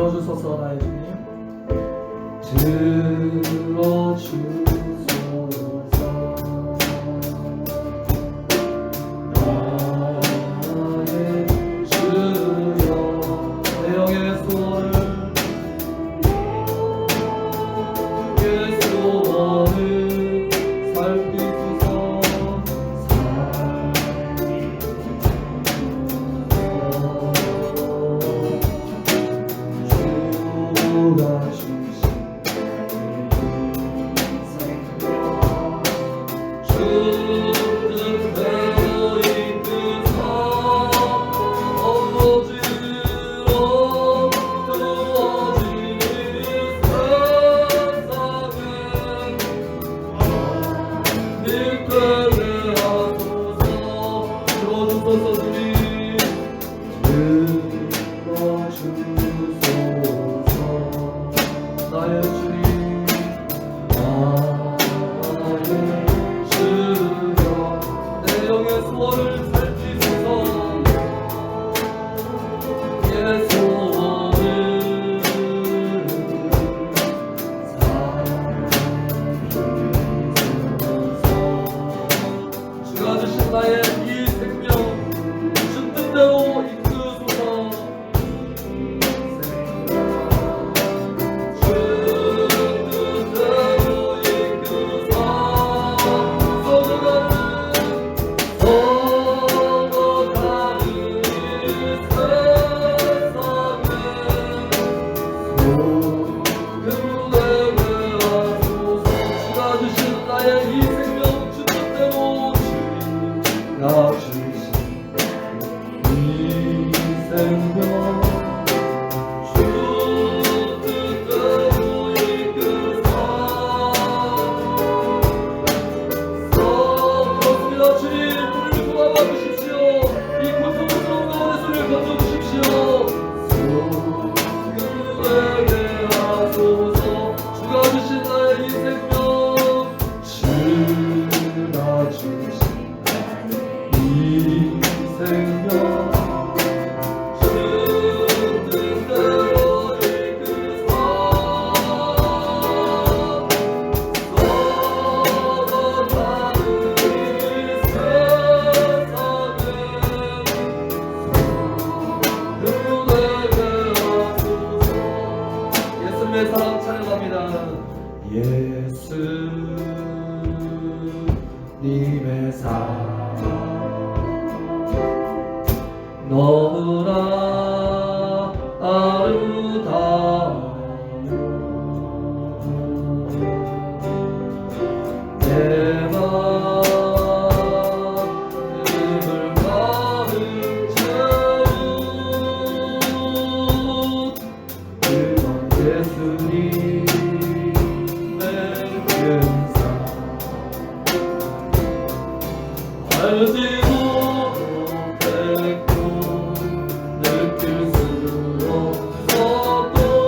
들어주소서 나의 주님. 들어주소서 나의 주여 내 영의 소원을 살피소서 주가 주신 주 뜻대로 이끄사 어지러 두어진 세상에 믿게 하소서. 들어주소서 주님. 들어주소서 나의 주님. 나의 주여 내 영의 소원을 살피소서. 내 소원을 살피소서 주가 주신 나의 이 생명 주 뜻대로 이끄소서. 주 뜻대로 이끄사 서거가는 예수님의 사랑 찬양합니다. 예수님의 사랑 너무나 아름다워 내 마음을 가득 채운 그건 예수님의 은사 알지 못했고 느낄 수 없었던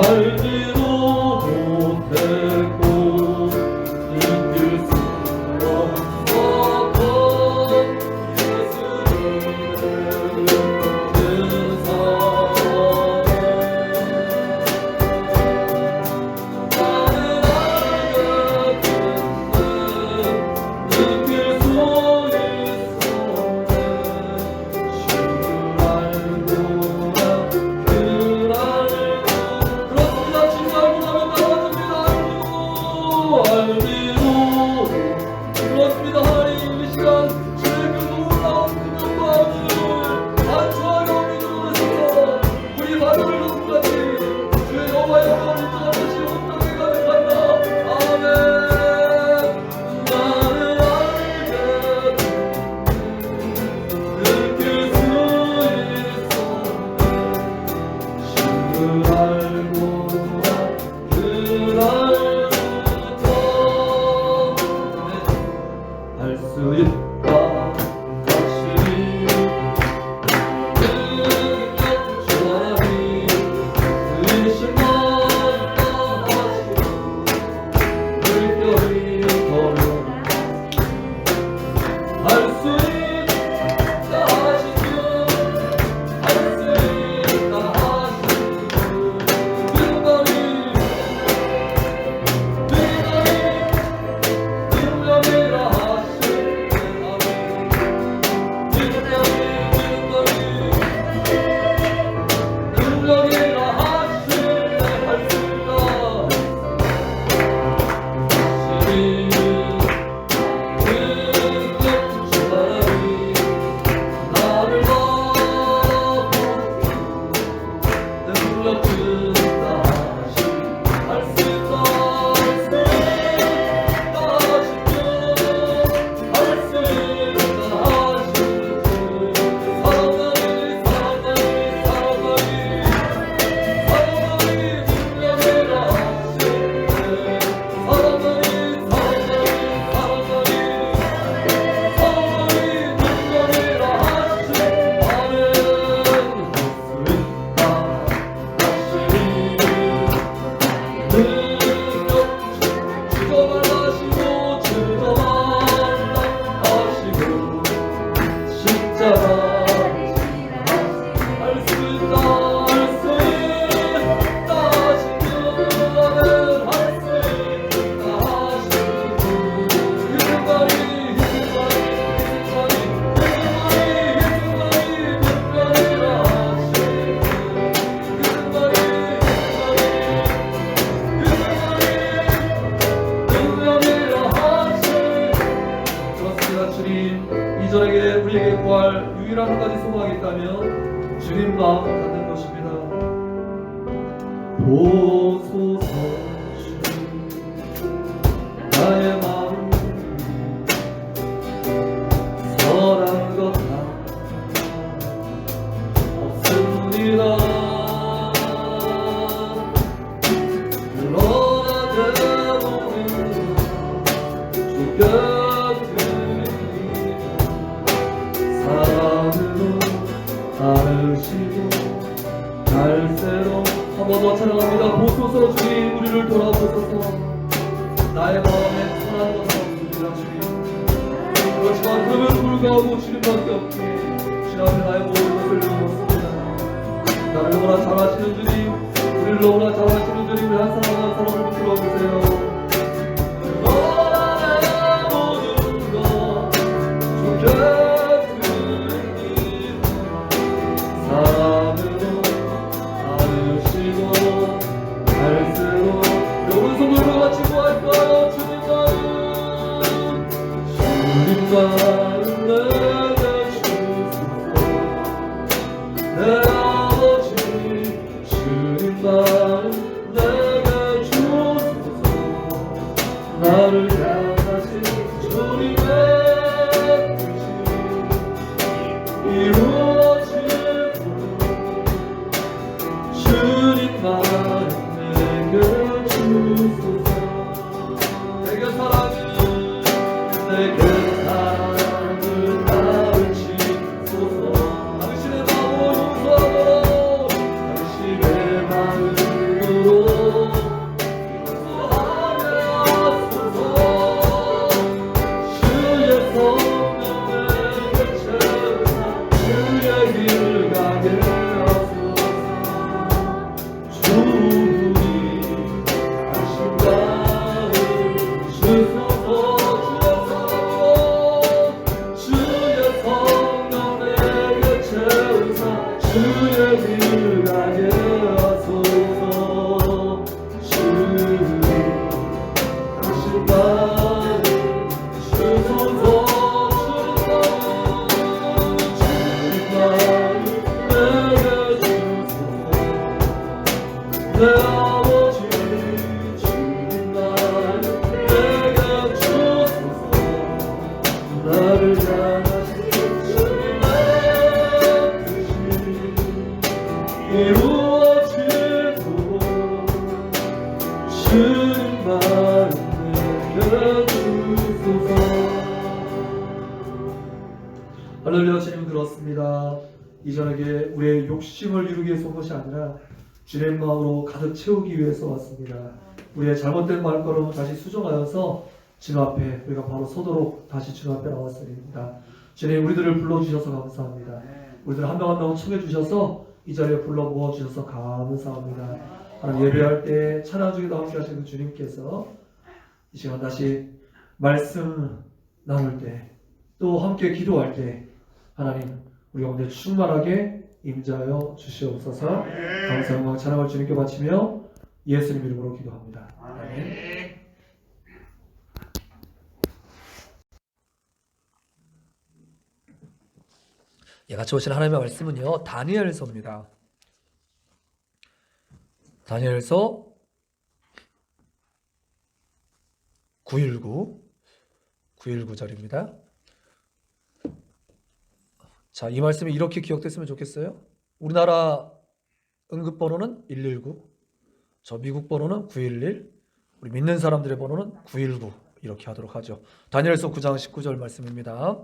알지도 못했고 느낄 수 없었던 예수님의 그 사랑 나는 알겠는데 느낄 수 있었네 주를 알고라 그를 알고 그렇습니다. 주를 알고 나면 나아집니다. 알기로 그렇습니다. 하나님 이 시간 주의 그 놀라운 능력과 은혜를 안수하여 믿음으로써 우리 바다를 높같이 주의 여호와의 영광을 인정하듯이 온전히 가득한다. 아멘. 나는 알겠네 느낄 수 있었네 주를 알고라 그를 알고도 할 수 있다 확실히 능력 주하니 의심한다 하시고 물결이 걸어 할 수 있다 하시고 할 수 있다 하시고 능력이 능력이라 하시네 능력이라 하시네 할 수 있다 확실히 능력 주하니 나를 바라보고 능력 준다 하시 할 수 있다 할 수 있다 하시며 할 수 있다 하시며 사랑하니 사랑하니 사랑하니 사랑하니 능력이라 하시네 사랑하니 사랑하니 사랑하니 사랑하니 능력이라 하시네 아멘 할수 있다 능력 주저만 하시고 주저만 하시고 십자가 할 수 있다 할 수 있다 하시며 아멘 할 수 있다 하시고 희생관이 능력이라 하시네 능력이라 하시네 그렇습니다. 주님 이전에게 우리에게 구할 유일한 한 가지 소망이 있다면 주님 마음 갖는 것입니다. 보소서 주님 나의 마음 선한 것 하나 없습니다. 그러나 대부분 죽여드리니 사랑으로 다르시고 날새로 한 번 더 찬양합니다. 보소서 주님 우리를 돌아보소서 나의 마음에 선한 것은 없습니다. 주님 그렇지만 그럼에도 불구하고 주님밖에 없기에 주님 앞에 나의 모든 것을 내놓습니다. 나를 너무나 잘 아시는 주님 우리를 너무나 잘 아시는 주님 우리 한 사람 한 사람을 붙들어 보세요. 너의 모든 것 죽여드리니 사랑으로 다루시고 갈수록 오른손으로 같이 구할까요? 주님과는 내게 주소서 내 아버지 주님과는 내게 주소서 나를 향하신 주님의 뜻이 감사합니다. 이 저녁에 우리의 욕심을 이루기 위해서 온 것이 아니라 주님 마음으로 가득 채우기 위해서 왔습니다. 우리의 잘못된 말걸음 다시 수정하여서 주님 앞에 우리가 바로 서도록 다시 주님 앞에 나왔습니다. 주님 우리들을 불러주셔서 감사합니다. 우리들 한 명 한 명 청해 주셔서 이 자리에 불러 모아 주셔서 감사합니다. 하나님 예배할 때 찬양 중에도 함께 하시는 주님께서 이 시간 다시 말씀 나눌 때 또 함께 기도할 때 하나님 우리 가운데 충만하게 임자하여 주시옵소서. 감사 영광 찬양을 주님께 바치며 예수님 이름으로 기도합니다. 아멘. 같이 오신 하나님의 말씀은요 다니엘서입니다. 다니엘서 919절입니다. 자, 이 말씀이 이렇게 기억됐으면 좋겠어요. 우리나라 응급번호는 119, 저 미국 번호는 911, 우리 믿는 사람들의 번호는 919 이렇게 하도록 하죠. 다니엘서 9장 19절 말씀입니다.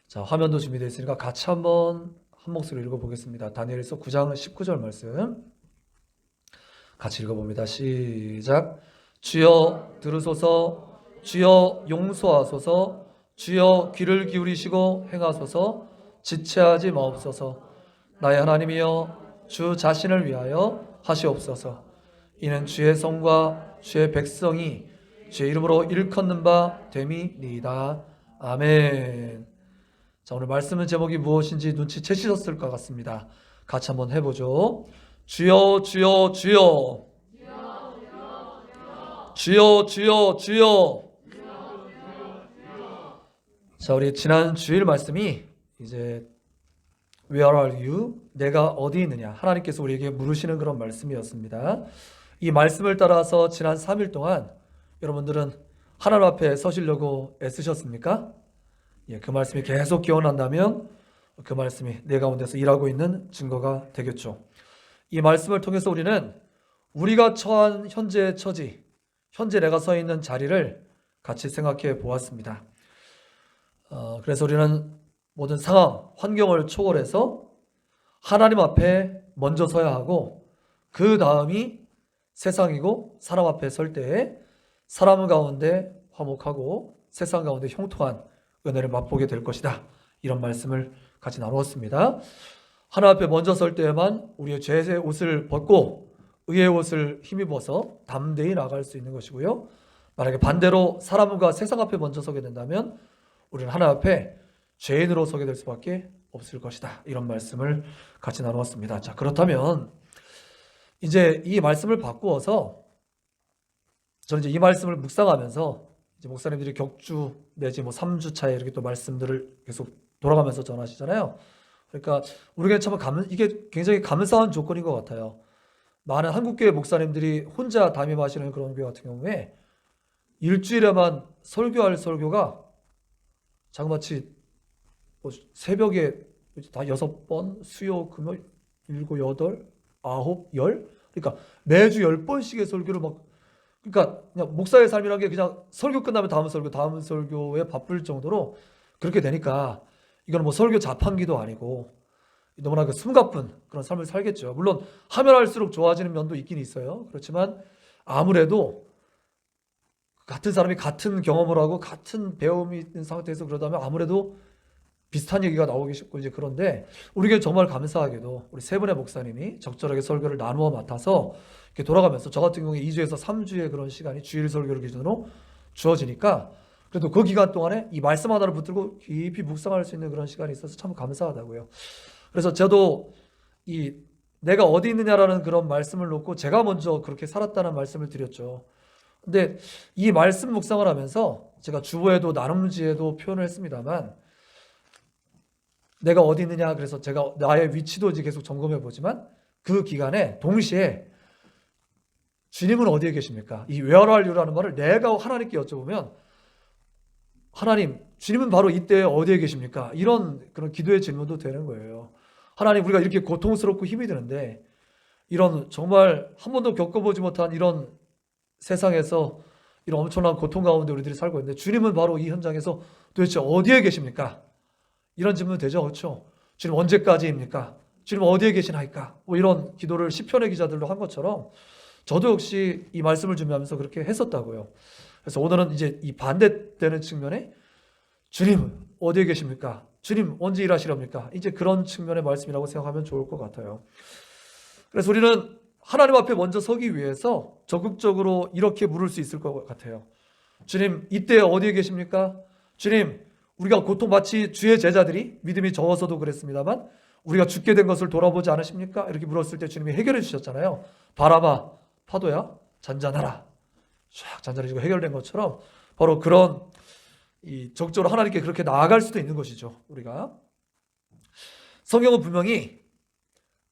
자, 화면도 준비되어 있으니까 같이 한번 한 목소리로 읽어보겠습니다. 다니엘서 9장 19절 말씀 같이 읽어봅니다. 시작. 주여 들으소서, 주여 용서하소서, 주여 귀를 기울이시고 행하소서, 지체하지 마옵소서. 나의 하나님이여 주 자신을 위하여 하시옵소서. 이는 주의 성과 주의 백성이 주의 이름으로 일컫는 바 됨이니이다. 아멘. 자, 오늘 말씀의 제목이 무엇인지 눈치채셨을 것 같습니다. 같이 한번 해보죠. 주여 주여 주여 주여 주여 주여. 자, 우리 지난 주일 말씀이 이제 Where are you? 내가 어디 있느냐? 하나님께서 우리에게 물으시는 그런 말씀이었습니다. 이 말씀을 따라서 지난 3일 동안 여러분들은 하나님 앞에 서시려고 애쓰셨습니까? 그 말씀이 계속 기억난다면 그 말씀이 내 가운데서 일하고 있는 증거가 되겠죠. 이 말씀을 통해서 우리는 우리가 처한 현재의 처지, 현재 내가 서 있는 자리를 같이 생각해 보았습니다. 그래서 우리는 모든 상황, 환경을 초월해서 하나님 앞에 먼저 서야 하고 그 다음이 세상이고 사람 앞에 설 때에 사람 가운데 화목하고 세상 가운데 형통한 은혜를 맛보게 될 것이다. 이런 말씀을 같이 나누었습니다. 하나님 앞에 먼저 설 때에만 우리의 죄의 옷을 벗고 의의 옷을 힘입어서 담대히 나갈 수 있는 것이고요. 만약에 반대로 사람과 세상 앞에 먼저 서게 된다면 우리는 하나님 앞에 죄인으로 서게 될 수밖에 없을 것이다. 이런 말씀을 같이 나누었습니다. 자, 그렇다면 이제 이 말씀을 바꾸어서 저는 이제 이 말씀을 묵상하면서 이제 목사님들이 격주 내지 3주 차에 이렇게 또 말씀들을 계속 돌아가면서 전하시잖아요. 그러니까 우리가 참 이게 굉장히 감사한 조건인 것 같아요. 많은 한국교회 목사님들이 혼자 담임하시는 그런 교회 같은 경우에 일주일에만 설교할 설교가 자그마치 새벽에 다 6번, 수요, 금요일 7, 8, 9, 10 그러니까 매주 10번씩의 설교를 그러니까 그냥 목사의 삶이라는 게 그냥 설교 끝나면 다음 설교에 바쁠 정도로 그렇게 되니까 이거는 설교 자판기도 아니고 너무나 숨가쁜 그런 삶을 살겠죠. 물론 하면 할수록 좋아지는 면도 있긴 있어요. 그렇지만 아무래도 같은 사람이 같은 경험을 하고 같은 배움이 있는 상태에서 그러다면 아무래도 비슷한 얘기가 나오기 쉽고 이제 그런데 우리에게 정말 감사하게도 우리 세 분의 목사님이 적절하게 설교를 나누어 맡아서 이렇게 돌아가면서 저 같은 경우에 2주에서 3주의 그런 시간이 주일 설교를 기준으로 주어지니까 그래도 그 기간 동안에 이 말씀 하나를 붙들고 깊이 묵상할 수 있는 그런 시간이 있어서 참 감사하다고요. 그래서 저도 이 내가 어디 있느냐라는 그런 말씀을 놓고 제가 먼저 그렇게 살았다는 말씀을 드렸죠. 근데 이 말씀 묵상을 하면서 제가 주보에도 나눔지에도 표현을 했습니다만 내가 어디 있느냐 그래서 제가 나의 위치도 이제 계속 점검해 보지만 그 기간에 동시에 주님은 어디에 계십니까? 이 Where are you라는 말을 내가 하나님께 여쭤보면 하나님, 주님은 바로 이때 어디에 계십니까? 이런 그런 기도의 질문도 되는 거예요. 하나님, 우리가 이렇게 고통스럽고 힘이 드는데 이런 정말 한 번도 겪어보지 못한 이런 세상에서 이런 엄청난 고통 가운데 우리들이 살고 있는데 주님은 바로 이 현장에서 도대체 어디에 계십니까? 이런 질문 되죠, 그렇죠? 주님 언제까지입니까? 주님 어디에 계시나이까? 뭐 이런 기도를 시편의 기자들도 한 것처럼 저도 역시 이 말씀을 준비하면서 그렇게 했었다고요. 그래서 오늘은 이제 이 반대되는 측면에 주님 어디에 계십니까? 주님 언제 일하시렵니까? 이제 그런 측면의 말씀이라고 생각하면 좋을 것 같아요. 그래서 우리는 하나님 앞에 먼저 서기 위해서 적극적으로 이렇게 물을 수 있을 것 같아요. 주님 이때 어디에 계십니까? 주님 우리가 고통마치 주의 제자들이 믿음이 적어서도 그랬습니다만 우리가 죽게 된 것을 돌아보지 않으십니까? 이렇게 물었을 때 주님이 해결해 주셨잖아요. 바람아 파도야 잔잔하라. 쫙 잔잔해지고 해결된 것처럼 바로 그런 이 적극적으로 하나님께 그렇게 나아갈 수도 있는 것이죠. 우리가 성경은 분명히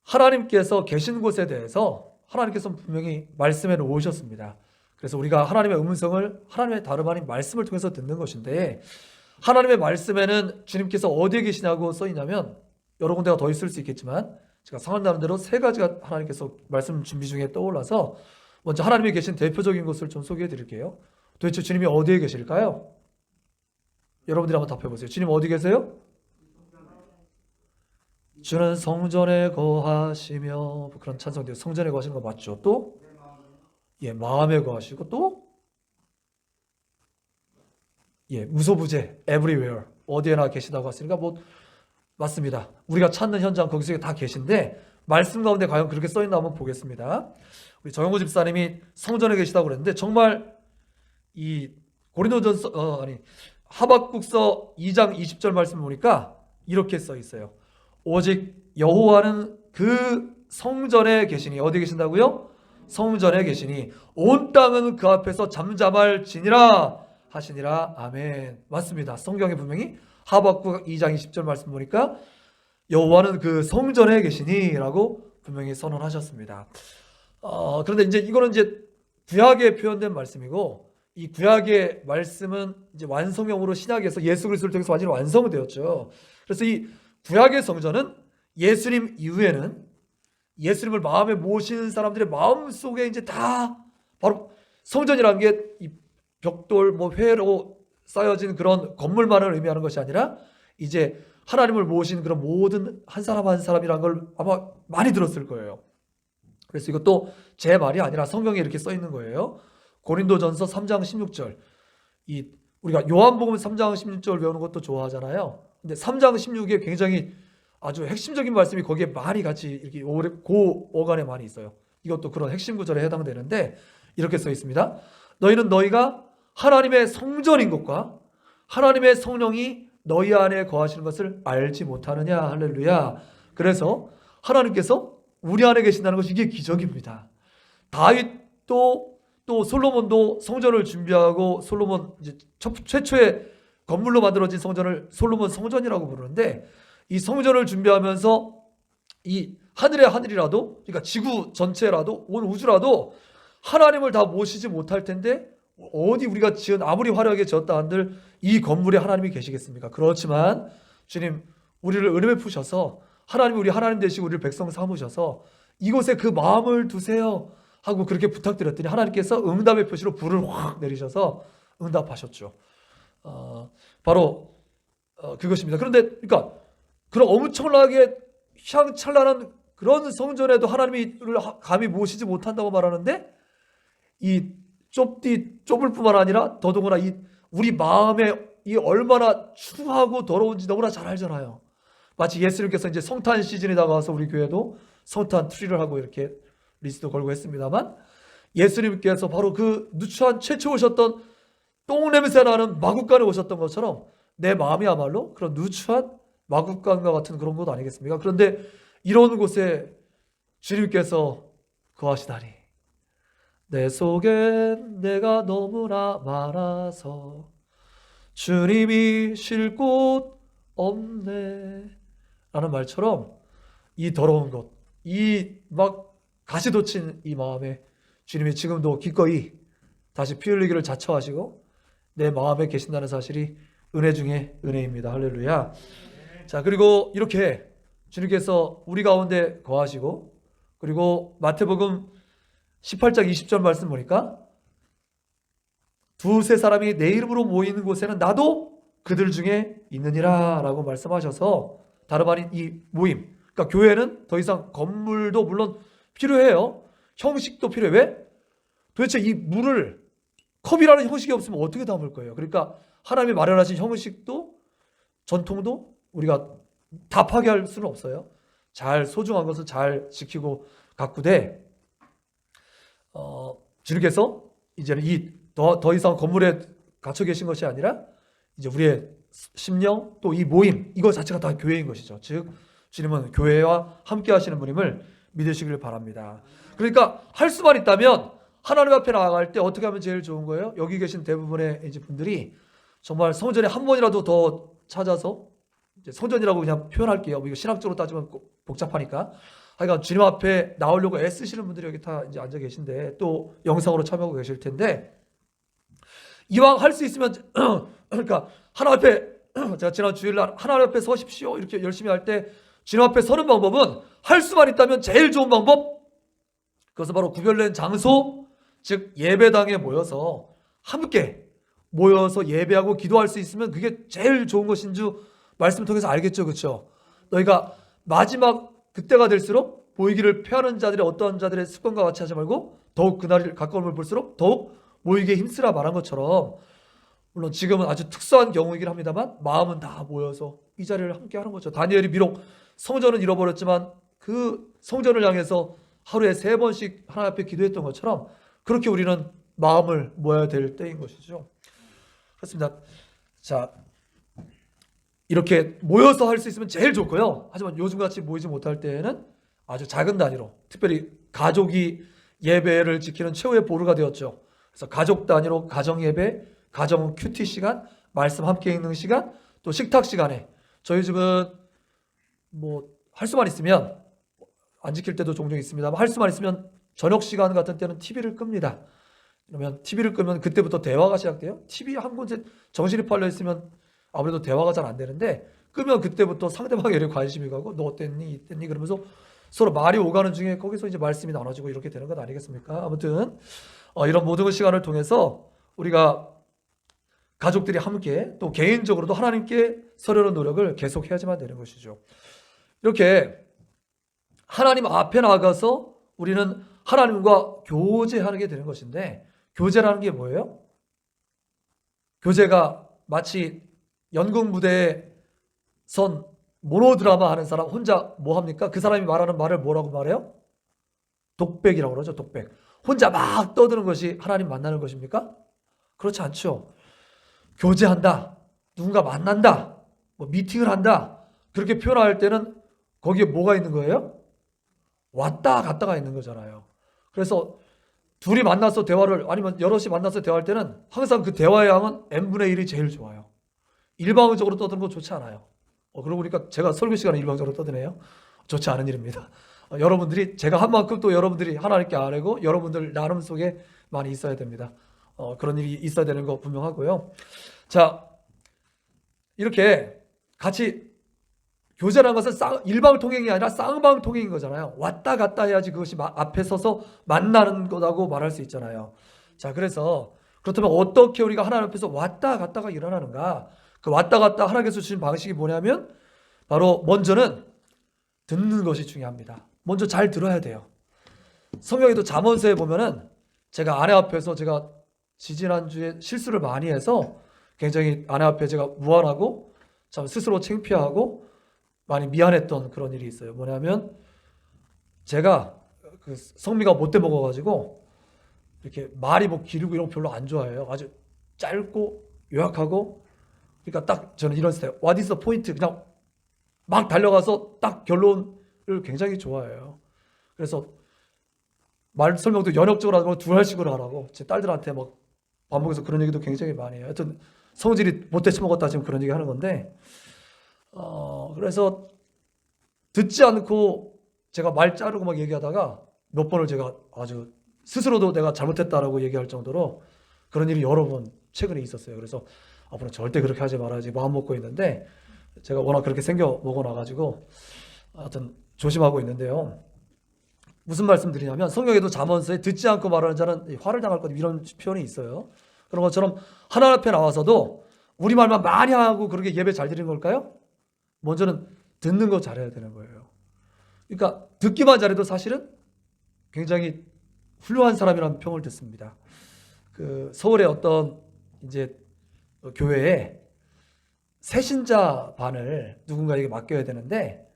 하나님께서 계신 곳에 대해서 하나님께서 분명히 말씀해 놓으셨습니다. 그래서 우리가 하나님의 음성을 하나님의 다름 아닌 말씀을 통해서 듣는 것인데 하나님의 말씀에는 주님께서 어디에 계시냐고 써 있냐면 여러 군데가 더 있을 수 있겠지만 제가 상황나는 대로 세 가지가 하나님께서 말씀 준비 중에 떠올라서 먼저 하나님이 계신 대표적인 곳을 좀 소개해 드릴게요. 도대체 주님이 어디에 계실까요? 여러분들이 한번 답해 보세요. 주님 어디 계세요? 주는 성전에 거하시며 그런 찬송돼요. 성전에 거하시는 거 맞죠? 또 마음에 거하시고 또 무소부재 everywhere 어디에나 계시다고 했으니까 뭐 맞습니다. 우리가 찾는 현장 거기서 다 계신데 말씀 가운데 과연 그렇게 써 있나 한번 보겠습니다. 우리 정영호 집사님이 성전에 계시다고 그랬는데 정말 이 고린도전서 하박국서 2장 20절 말씀을 보니까 이렇게 써 있어요. 오직 여호와는 그 성전에 계시니 어디 계신다고요? 성전에 계시니 온 땅은 그 앞에서 잠잠할지니라 하시니라. 아멘. 맞습니다. 성경에 분명히 하박국 2장 20절 말씀 보니까 여호와는 그 성전에 계시니 라고 분명히 선언하셨습니다. 그런데 이제 이거는 이제 구약에 표현된 말씀이고 이 구약의 말씀은 이제 완성형으로 신약에서 예수 그리스도를 통해서 완전히 완성되었죠. 그래서 이 구약의 성전은 예수님 이후에는 예수님을 마음에 모시는 사람들의 마음 속에 이제 다 바로 성전이라는 게 이 벽돌 회로 쌓여진 그런 건물만을 의미하는 것이 아니라 이제 하나님을 모신 그런 모든 한 사람 한 사람이라는 걸 아마 많이 들었을 거예요. 그래서 이것도 제 말이 아니라 성경에 이렇게 써 있는 거예요. 고린도전서 3장 16절. 우리가 요한복음 3장 16절 외우는 것도 좋아하잖아요. 근데 3장 16에 굉장히 아주 핵심적인 말씀이 거기에 많이 같이 이렇게 어간에 많이 있어요. 이것도 그런 핵심 구절에 해당되는데 이렇게 써 있습니다. 너희는 너희가 하나님의 성전인 것과 하나님의 성령이 너희 안에 거하시는 것을 알지 못하느냐. 할렐루야. 그래서 하나님께서 우리 안에 계신다는 것이 이게 기적입니다. 다윗도 또 솔로몬도 성전을 준비하고 솔로몬 이제 최초의 건물로 만들어진 성전을 솔로몬 성전이라고 부르는데 이 성전을 준비하면서 이 하늘의 하늘이라도 그러니까 지구 전체라도 온 우주라도 하나님을 다 모시지 못할 텐데 어디 우리가 지은 아무리 화려하게 지었다 한들 이 건물에 하나님이 계시겠습니까? 그렇지만 주님 우리를 은혜에 푸셔서 하나님 우리 하나님 되시고 우리를 백성 삼으셔서 이곳에 그 마음을 두세요 하고 그렇게 부탁드렸더니 하나님께서 응답의 표시로 불을 확 내리셔서 응답하셨죠. 바로 그것입니다. 그런데 그러니까 그런 엄청나게 향찬란한 그런 성전에도 하나님을 감히 모시지 못한다고 말하는데 이 좁을 뿐만 아니라 더더구나 우리 마음에 이 얼마나 추하고 더러운지 너무나 잘 알잖아요. 마치 예수님께서 이제 성탄 시즌에 다가와서 우리 교회도 성탄 트리를 하고 이렇게 리스트 걸고 했습니다만 예수님께서 바로 그 누추한 최초 오셨던 똥냄새 나는 마국간에 오셨던 것처럼 내 마음이야말로 그런 누추한 마국간과 같은 그런 것 아니겠습니까? 그런데 이런 곳에 주님께서 거하시다니 내 속엔 내가 너무나 많아서 주님이 쉴 곳 없네 라는 말처럼 이 더러운 것, 이 막 가시 돋친 이 마음에 주님이 지금도 기꺼이 다시 피 흘리기를 자처하시고 내 마음에 계신다는 사실이 은혜 중에 은혜입니다. 할렐루야. 자, 그리고 이렇게 주님께서 우리 가운데 거하시고 그리고 마태복음 18장 20절 말씀 보니까 두세 사람이 내 이름으로 모이는 곳에는 나도 그들 중에 있느니라 라고 말씀하셔서 다름 아닌 이 모임. 그러니까 교회는 더 이상 건물도 물론 필요해요. 형식도 필요해. 왜? 도대체 이 물을 컵이라는 형식이 없으면 어떻게 담을 거예요? 그러니까 하나님이 마련하신 형식도 전통도 우리가 다 파괴할 수는 없어요. 잘 소중한 것을 잘 지키고 가꾸되 주님께서 이제는 더 이상 건물에 갇혀 계신 것이 아니라 이제 우리의 심령 또 이 모임 이거 자체가 다 교회인 것이죠. 즉 주님은 교회와 함께 하시는 분임을 믿으시길 바랍니다. 그러니까 할 수만 있다면 하나님 앞에 나아갈 때 어떻게 하면 제일 좋은 거예요? 여기 계신 대부분의 이제 분들이 정말 성전에 한 번이라도 더 찾아서 이제 성전이라고 그냥 표현할게요. 이거 신학적으로 따지면 복잡하니까. 하여간 주님 앞에 나오려고 애쓰시는 분들이 여기 다 이제 앉아 계신데 또 영상으로 참여하고 계실 텐데 이왕 할 수 있으면 그러니까 하나님 앞에 제가 지난 주일날 하나님 앞에 서십시오 이렇게 열심히 할 때 주님 앞에 서는 방법은 할 수만 있다면 제일 좋은 방법 그것은 바로 구별된 장소 즉 예배당에 모여서 함께 모여서 예배하고 기도할 수 있으면 그게 제일 좋은 것인 줄 말씀 통해서 알겠죠. 그렇죠? 너희가 마지막 그때가 될수록 모이기를 피하는 자들의 어떠한 자들의 습관과 같이 하지 말고 더욱 그날이 가까움을 볼수록 더욱 모이기에 힘쓰라 말한 것처럼 물론 지금은 아주 특수한 경우이긴 합니다만 마음은 다 모여서 이 자리를 함께 하는 거죠. 다니엘이 비록 성전은 잃어버렸지만 그 성전을 향해서 하루에 3번씩 하나님 앞에 기도했던 것처럼 그렇게 우리는 마음을 모아야 될 때인 것이죠. 그렇습니다. 자, 이렇게 모여서 할 수 있으면 제일 좋고요. 하지만 요즘같이 모이지 못할 때에는 아주 작은 단위로 특별히 가족이 예배를 지키는 최후의 보루가 되었죠. 그래서 가족 단위로 가정 예배, 가정 큐티 시간, 말씀 함께 읽는 시간, 또 식탁 시간에 저희 집은 뭐 할 수만 있으면 안 지킬 때도 종종 있습니다만 할 수만 있으면 저녁 시간 같은 때는 TV를 끕니다. 그러면 TV를 끄면 그때부터 대화가 시작돼요. TV 한 곳에 정신이 팔려 있으면 아무래도 대화가 잘 안 되는데 끄면 그때부터 상대방에 관심이 가고 너 어땠니 이랬니 그러면서 서로 말이 오가는 중에 거기서 이제 말씀이 나눠지고 이렇게 되는 것 아니겠습니까? 아무튼 이런 모든 시간을 통해서 우리가 가족들이 함께 또 개인적으로도 하나님께 서려는 노력을 계속해야지만 되는 것이죠. 이렇게 하나님 앞에 나가서 우리는 하나님과 교제하게 되는 것인데 교제라는 게 뭐예요? 교제가 마치 연극 무대에 선 모노드라마 하는 사람 혼자 뭐 합니까? 그 사람이 말하는 말을 뭐라고 말해요? 독백이라고 그러죠. 독백. 혼자 막 떠드는 것이 하나님 만나는 것입니까? 그렇지 않죠. 교제한다. 누군가 만난다. 뭐 미팅을 한다. 그렇게 표현할 때는 거기에 뭐가 있는 거예요? 왔다 갔다가 있는 거잖아요. 그래서 둘이 만나서 대화를 아니면 여럿이 만나서 대화할 때는 항상 그 대화의 양은 n분의 1이 제일 좋아요. 일방적으로 떠드는 거 좋지 않아요. 그러고 보니까 제가 설교 시간에 일방적으로 떠드네요. 좋지 않은 일입니다. 여러분들이 제가 한 만큼 또 여러분들이 하나님께 아뢰고 여러분들 나름 속에 많이 있어야 됩니다. 그런 일이 있어야 되는 거 분명하고요. 자, 이렇게 같이 교제라는 것은 일방통행이 아니라 쌍방통행인 거잖아요. 왔다 갔다 해야지 그것이 앞에 서서 만나는 거라고 말할 수 있잖아요. 자, 그래서 그렇다면 어떻게 우리가 하나님 앞에서 왔다 갔다가 일어나는가? 그 왔다 갔다 하나님께서 주신 방식이 뭐냐면 바로 먼저는 듣는 것이 중요합니다. 먼저 잘 들어야 돼요. 성경에도 잠언서에 보면은 제가 아내 앞에서 제가 지지난주에 실수를 많이 해서 굉장히 아내 앞에 제가 무안하고 참 스스로 창피하고 많이 미안했던 그런 일이 있어요. 뭐냐면 제가 그 성미가 못돼 먹어가지고 이렇게 말이 뭐 길고 이런 거 별로 안 좋아해요. 아주 짧고 요약하고 그러니까 딱 저는 이런 스타일. What is the point? 그냥 막 달려가서 딱 결론을 굉장히 좋아해요. 그래서 말 설명도 연역적으로 하고 두할식으로 하라고 제 딸들한테 막 반복해서 그런 얘기도 굉장히 많이 해요. 하여튼 성질이 못돼 처먹었다 지금 그런 얘기 하는 건데 그래서 듣지 않고 제가 말 자르고 막 얘기하다가 몇 번을 제가 아주 스스로도 내가 잘못했다라고 얘기할 정도로 그런 일이 여러 번 최근에 있었어요. 그래서 앞으로 절대 그렇게 하지 말아야지 마음 먹고 있는데 제가 워낙 그렇게 생겨 먹어놔가지고 하여튼 조심하고 있는데요. 무슨 말씀 드리냐면 성경에도 잠언서에 듣지 않고 말하는 자는 화를 당할 것 이런 표현이 있어요. 그런 것처럼 하나님 앞에 나와서도 우리 말만 많이 하고 그렇게 예배 잘 드리는 걸까요? 먼저는 듣는 거 잘해야 되는 거예요. 그러니까 듣기만 잘해도 사실은 굉장히 훌륭한 사람이라는 평을 듣습니다. 그 서울의 어떤 이제 교회에 새신자 반을 누군가에게 맡겨야 되는데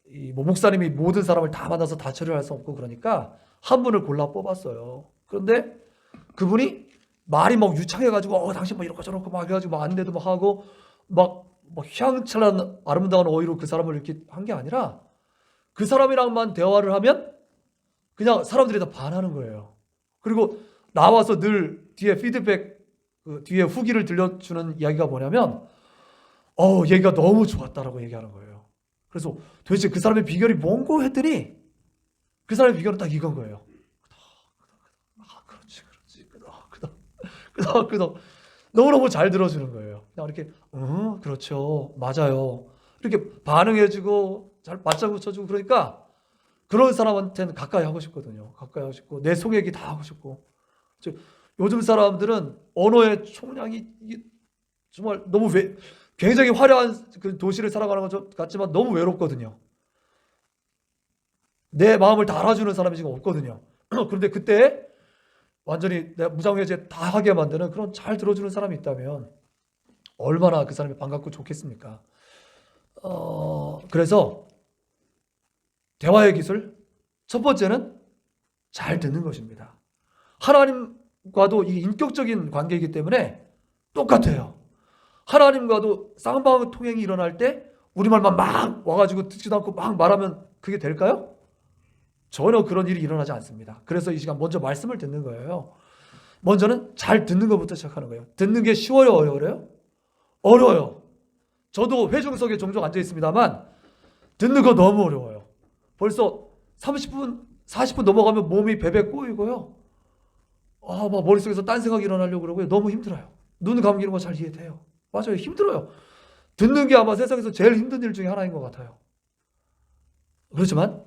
이 목사님이 모든 사람을 다 만나서 다 처리할 수 없고 그러니까 한 분을 골라 뽑았어요. 그런데 그분이 말이 막 유창해가지고 당신 뭐 이렇고 저렇고 막 해가지고 막 안내도 막 하고 막 휘황찬란 아름다운 어휘로 그 사람을 이렇게 한 게 아니라 그 사람이랑만 대화를 하면 그냥 사람들이 다 반하는 거예요. 그리고 나와서 늘 뒤에 피드백, 그 뒤에 후기를 들려주는 이야기가 뭐냐면 얘기가 너무 좋았다라고 얘기하는 거예요. 그래서 도대체 그 사람의 비결이 뭔고 했더니 그 사람의 비결은 딱 이건 거예요. 그렇지. 너무너무 잘 들어주는 거예요. 그냥 이렇게 그렇죠, 맞아요. 이렇게 반응해주고 잘 맞장구 쳐주고 그러니까 그런 사람한테는 가까이 하고 싶거든요. 가까이 하고 싶고 내 속 얘기 다 하고 싶고. 요즘 사람들은 언어의 총량이 정말 너무 굉장히 화려한 그 도시를 살아가는 것 같지만 너무 외롭거든요. 내 마음을 다 알아주는 사람이 지금 없거든요. 그런데 그때 완전히 내가 무장해제 다 하게 만드는 그런 잘 들어주는 사람이 있다면 얼마나 그 사람이 반갑고 좋겠습니까? 그래서 대화의 기술 첫 번째는 잘 듣는 것입니다. 하나님과도 이 인격적인 관계이기 때문에 똑같아요. 하나님과도 쌍방통행이 일어날 때 우리말만 막 와가지고 듣지도 않고 막 말하면 그게 될까요? 전혀 그런 일이 일어나지 않습니다. 그래서 이 시간 먼저 말씀을 듣는 거예요. 먼저는 잘 듣는 것부터 시작하는 거예요. 듣는 게 쉬워요, 어려워요? 어려워요. 저도 회중석에 종종 앉아 있습니다만 듣는 거 너무 어려워요. 벌써 30분, 40분 넘어가면 몸이 베베 꼬이고요. 막 머릿속에서 딴 생각이 일어나려고 그러고요. 너무 힘들어요. 눈 감기는 거 잘 이해돼요. 맞아요. 힘들어요. 듣는 게 아마 세상에서 제일 힘든 일 중에 하나인 것 같아요. 그렇지만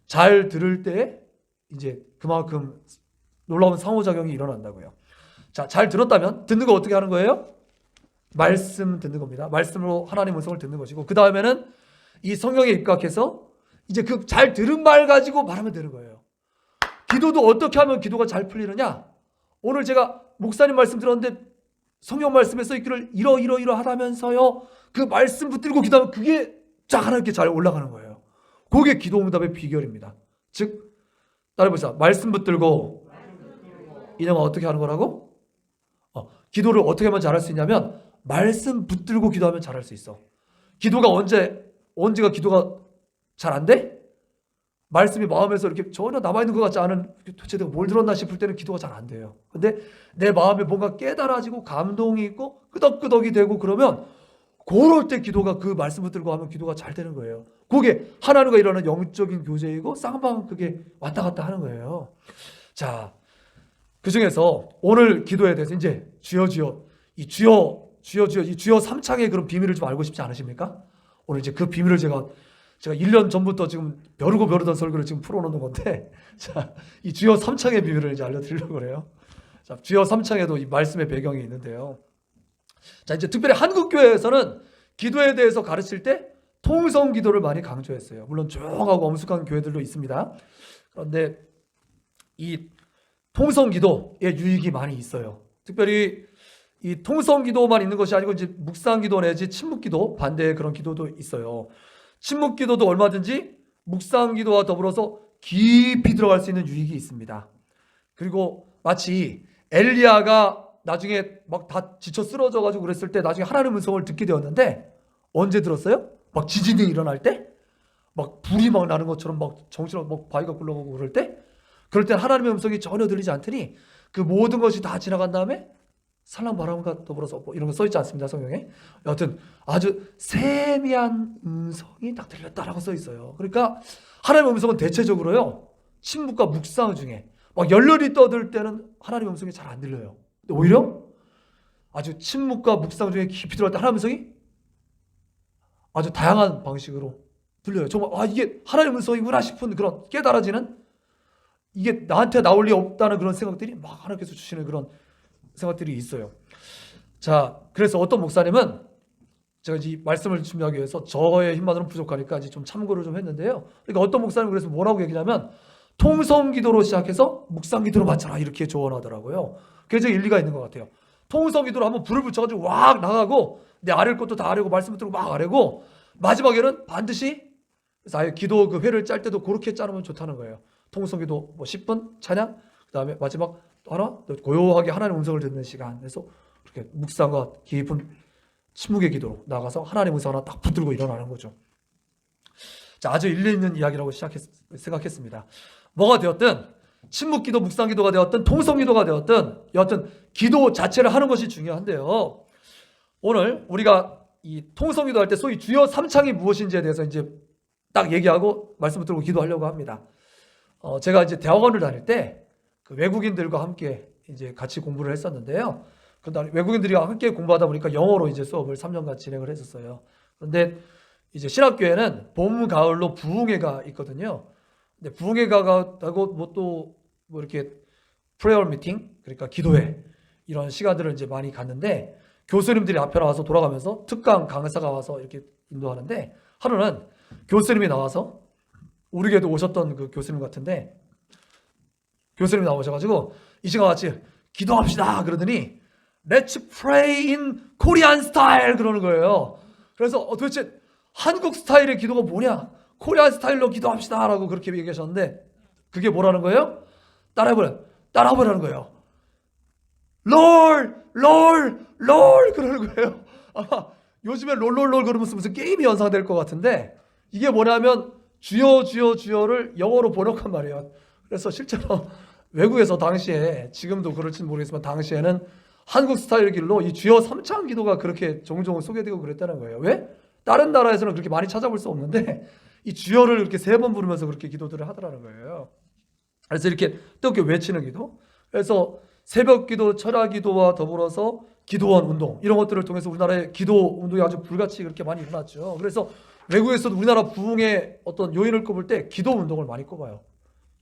잘 들을 때 이제 그만큼 놀라운 상호작용이 일어난다고요. 자, 잘 들었다면 듣는 거 어떻게 하는 거예요? 말씀 듣는 겁니다. 말씀으로 하나님 음성을 듣는 것이고 그 다음에는 이 성경에 입각해서 이제 그 잘 들은 말 가지고 말하면 되는 거예요. 기도도 어떻게 하면 기도가 잘 풀리느냐? 오늘 제가 목사님 말씀 들었는데 성경 말씀에 써 있기를 이러 하다면서요. 그 말씀 붙들고 기도하면 그게 쫙 하나님께 잘 올라가는 거예요. 그게 기도 응답의 비결입니다. 즉 따라해보자. 말씀 붙들고 인형아 어떻게 하는 거라고? 기도를 어떻게 하면 잘할 수 있냐면 말씀 붙들고 기도하면 잘할 수 있어. 기도가 언제가 기도가 잘 안 돼? 말씀이 마음에서 이렇게 전혀 남아있는 것 같지 않은 도대체 내가 뭘 들었나 싶을 때는 기도가 잘 안 돼요. 근데 내 마음에 뭔가 깨달아지고 감동이 있고 끄덕끄덕이 되고 그러면 그럴 때 기도가 그 말씀 붙들고 하면 기도가 잘 되는 거예요. 그게 하나님과 일어나는 영적인 교제이고 쌍방 그게 왔다 갔다 하는 거예요. 자, 그 중에서 오늘 기도에 대해서 이제 주여 이 주여 3창의 그런 비밀을 좀 알고 싶지 않으십니까? 오늘 이제 그 비밀을 제가 1년 전부터 지금 벼르던 설교를 지금 풀어놓는 건데, 자, 이 주여 3창의 비밀을 이제 알려드리려고 그래요. 자, 주여 3창에도 이 말씀의 배경이 있는데요. 자, 이제 특별히 한국교회에서는 기도에 대해서 가르칠 때 통성 기도를 많이 강조했어요. 물론 조용하고 엄숙한 교회들도 있습니다. 그런데 이 통성 기도의 유익이 많이 있어요. 특별히 이 통성 기도만 있는 것이 아니고 이제 묵상 기도 내지 침묵 기도 반대의 그런 기도도 있어요. 침묵 기도도 얼마든지 묵상 기도와 더불어서 깊이 들어갈 수 있는 유익이 있습니다. 그리고 마치 엘리야가 나중에 막 다 지쳐 쓰러져 가지고 그랬을 때 나중에 하나님의 음성을 듣게 되었는데 언제 들었어요? 막 지진이 일어날 때? 막 불이 막 나는 것처럼 막 정신없고 막 바위가 굴러가고 그럴 때? 그럴 때 하나님의 음성이 전혀 들리지 않더니 그 모든 것이 다 지나간 다음에 살랑 바람과 더불어서 뭐 이런 거 써있지 않습니다, 성경에. 여하튼 아주 세미한 음성이 딱 들렸다라고 써있어요. 그러니까 하나님의 음성은 대체적으로요 침묵과 묵상 중에 막 열렬히 떠들 때는 하나님의 음성이 잘 안 들려요. 근데 오히려 아주 침묵과 묵상 중에 깊이 들어갈 때 하나님의 음성이 아주 다양한 방식으로 들려요. 정말 이게 하나님의 음성이구나 싶은 그런 깨달아지는, 이게 나한테 나올 리 없다는 그런 생각들이 막 하나님께서 주시는 그런 생각들이 있어요. 자, 그래서 어떤 목사님은 제가 이 말씀을 준비하기 위해서 저의 힘만으로는 부족하니까 이제 좀 참고를 좀 했는데요. 그러니까 어떤 목사님은 그래서 뭐라고 얘기냐면 통성기도로 시작해서 묵상기도로 마쳐라 이렇게 조언하더라고요. 그게 좀 일리가 있는 것 같아요. 통성기도로 한번 불을 붙여가지고 왁 나가고 내 아랠 것도 다 아뢰고 말씀 들고 막 아뢰고 마지막에는 반드시 그래서 아예 기도 그 회를 짤 때도 그렇게 짜놓으면 좋다는 거예요. 통성기도 뭐 10분 찬양 그다음에 마지막 하나 고요하게 하나님의 음성을 듣는 시간. 그래서 그렇게 묵상과 깊은 침묵의 기도로 나가서 하나님의 음성 하나 딱 붙들고 일어나는 거죠. 자, 아주 일리 있는 이야기라고 생각했습니다. 뭐가 되었든 침묵기도 묵상기도가 되었든 통성기도가 되었든 여하튼 기도 자체를 하는 것이 중요한데요. 오늘 우리가 이 통성기도 할 때 소위 주요 3창이 무엇인지에 대해서 이제 딱 얘기하고 말씀을 들고 기도하려고 합니다. 제가 이제 대학원을 다닐 때 그 외국인들과 함께 이제 같이 공부를 했었는데요. 그다음에 외국인들이랑 함께 공부하다 보니까 영어로 이제 수업을 3년간 진행을 했었어요. 그런데 이제 신학교에는 봄, 가을로 부흥회가 있거든요. 근데 부흥회가 하고 뭐 이렇게 프레어 미팅 그러니까 기도회 이런 시간들을 이제 많이 갔는데 교수님들이 앞에 나와서 돌아가면서 특강 강사가 와서 이렇게 인도하는데 하루는 교수님이 나와서 우리 교회도 오셨던 그 교수님 같은데 교수님이 나오셔가지고 이 시간 같이 기도합시다 그러더니 Let's pray in Korean style 그러는 거예요. 그래서 도대체 한국 스타일의 기도가 뭐냐? 코리안 스타일로 기도합시다 라고 그렇게 얘기하셨는데 그게 뭐라는 거예요? 따라해보라는 거예요. Lord, Lord, Lord 그러는 거예요. 아마 요즘에 롤롤롤 그러면서 무슨 게임이 연상될 것 같은데 이게 뭐냐면 주여 주여 주여를 영어로 번역한 말이에요. 그래서 실제로 외국에서 당시에 지금도 그럴지는 모르겠지만 당시에는 한국 스타일 길로 이 주여 3창 기도가 그렇게 종종 소개되고 그랬다는 거예요. 왜? 다른 나라에서는 그렇게 많이 찾아볼 수 없는데 이 주여를 이렇게 3번 부르면서 그렇게 기도들을 하더라는 거예요. 그래서 이렇게 뜨겁게 외치는 기도. 그래서 새벽 기도, 철야 기도와 더불어서 기도원 운동 이런 것들을 통해서 우리나라의 기도 운동이 아주 불같이 그렇게 많이 일어났죠. 그래서 외국에서도 우리나라 부흥의 어떤 요인을 꼽을 때 기도 운동을 많이 꼽아요.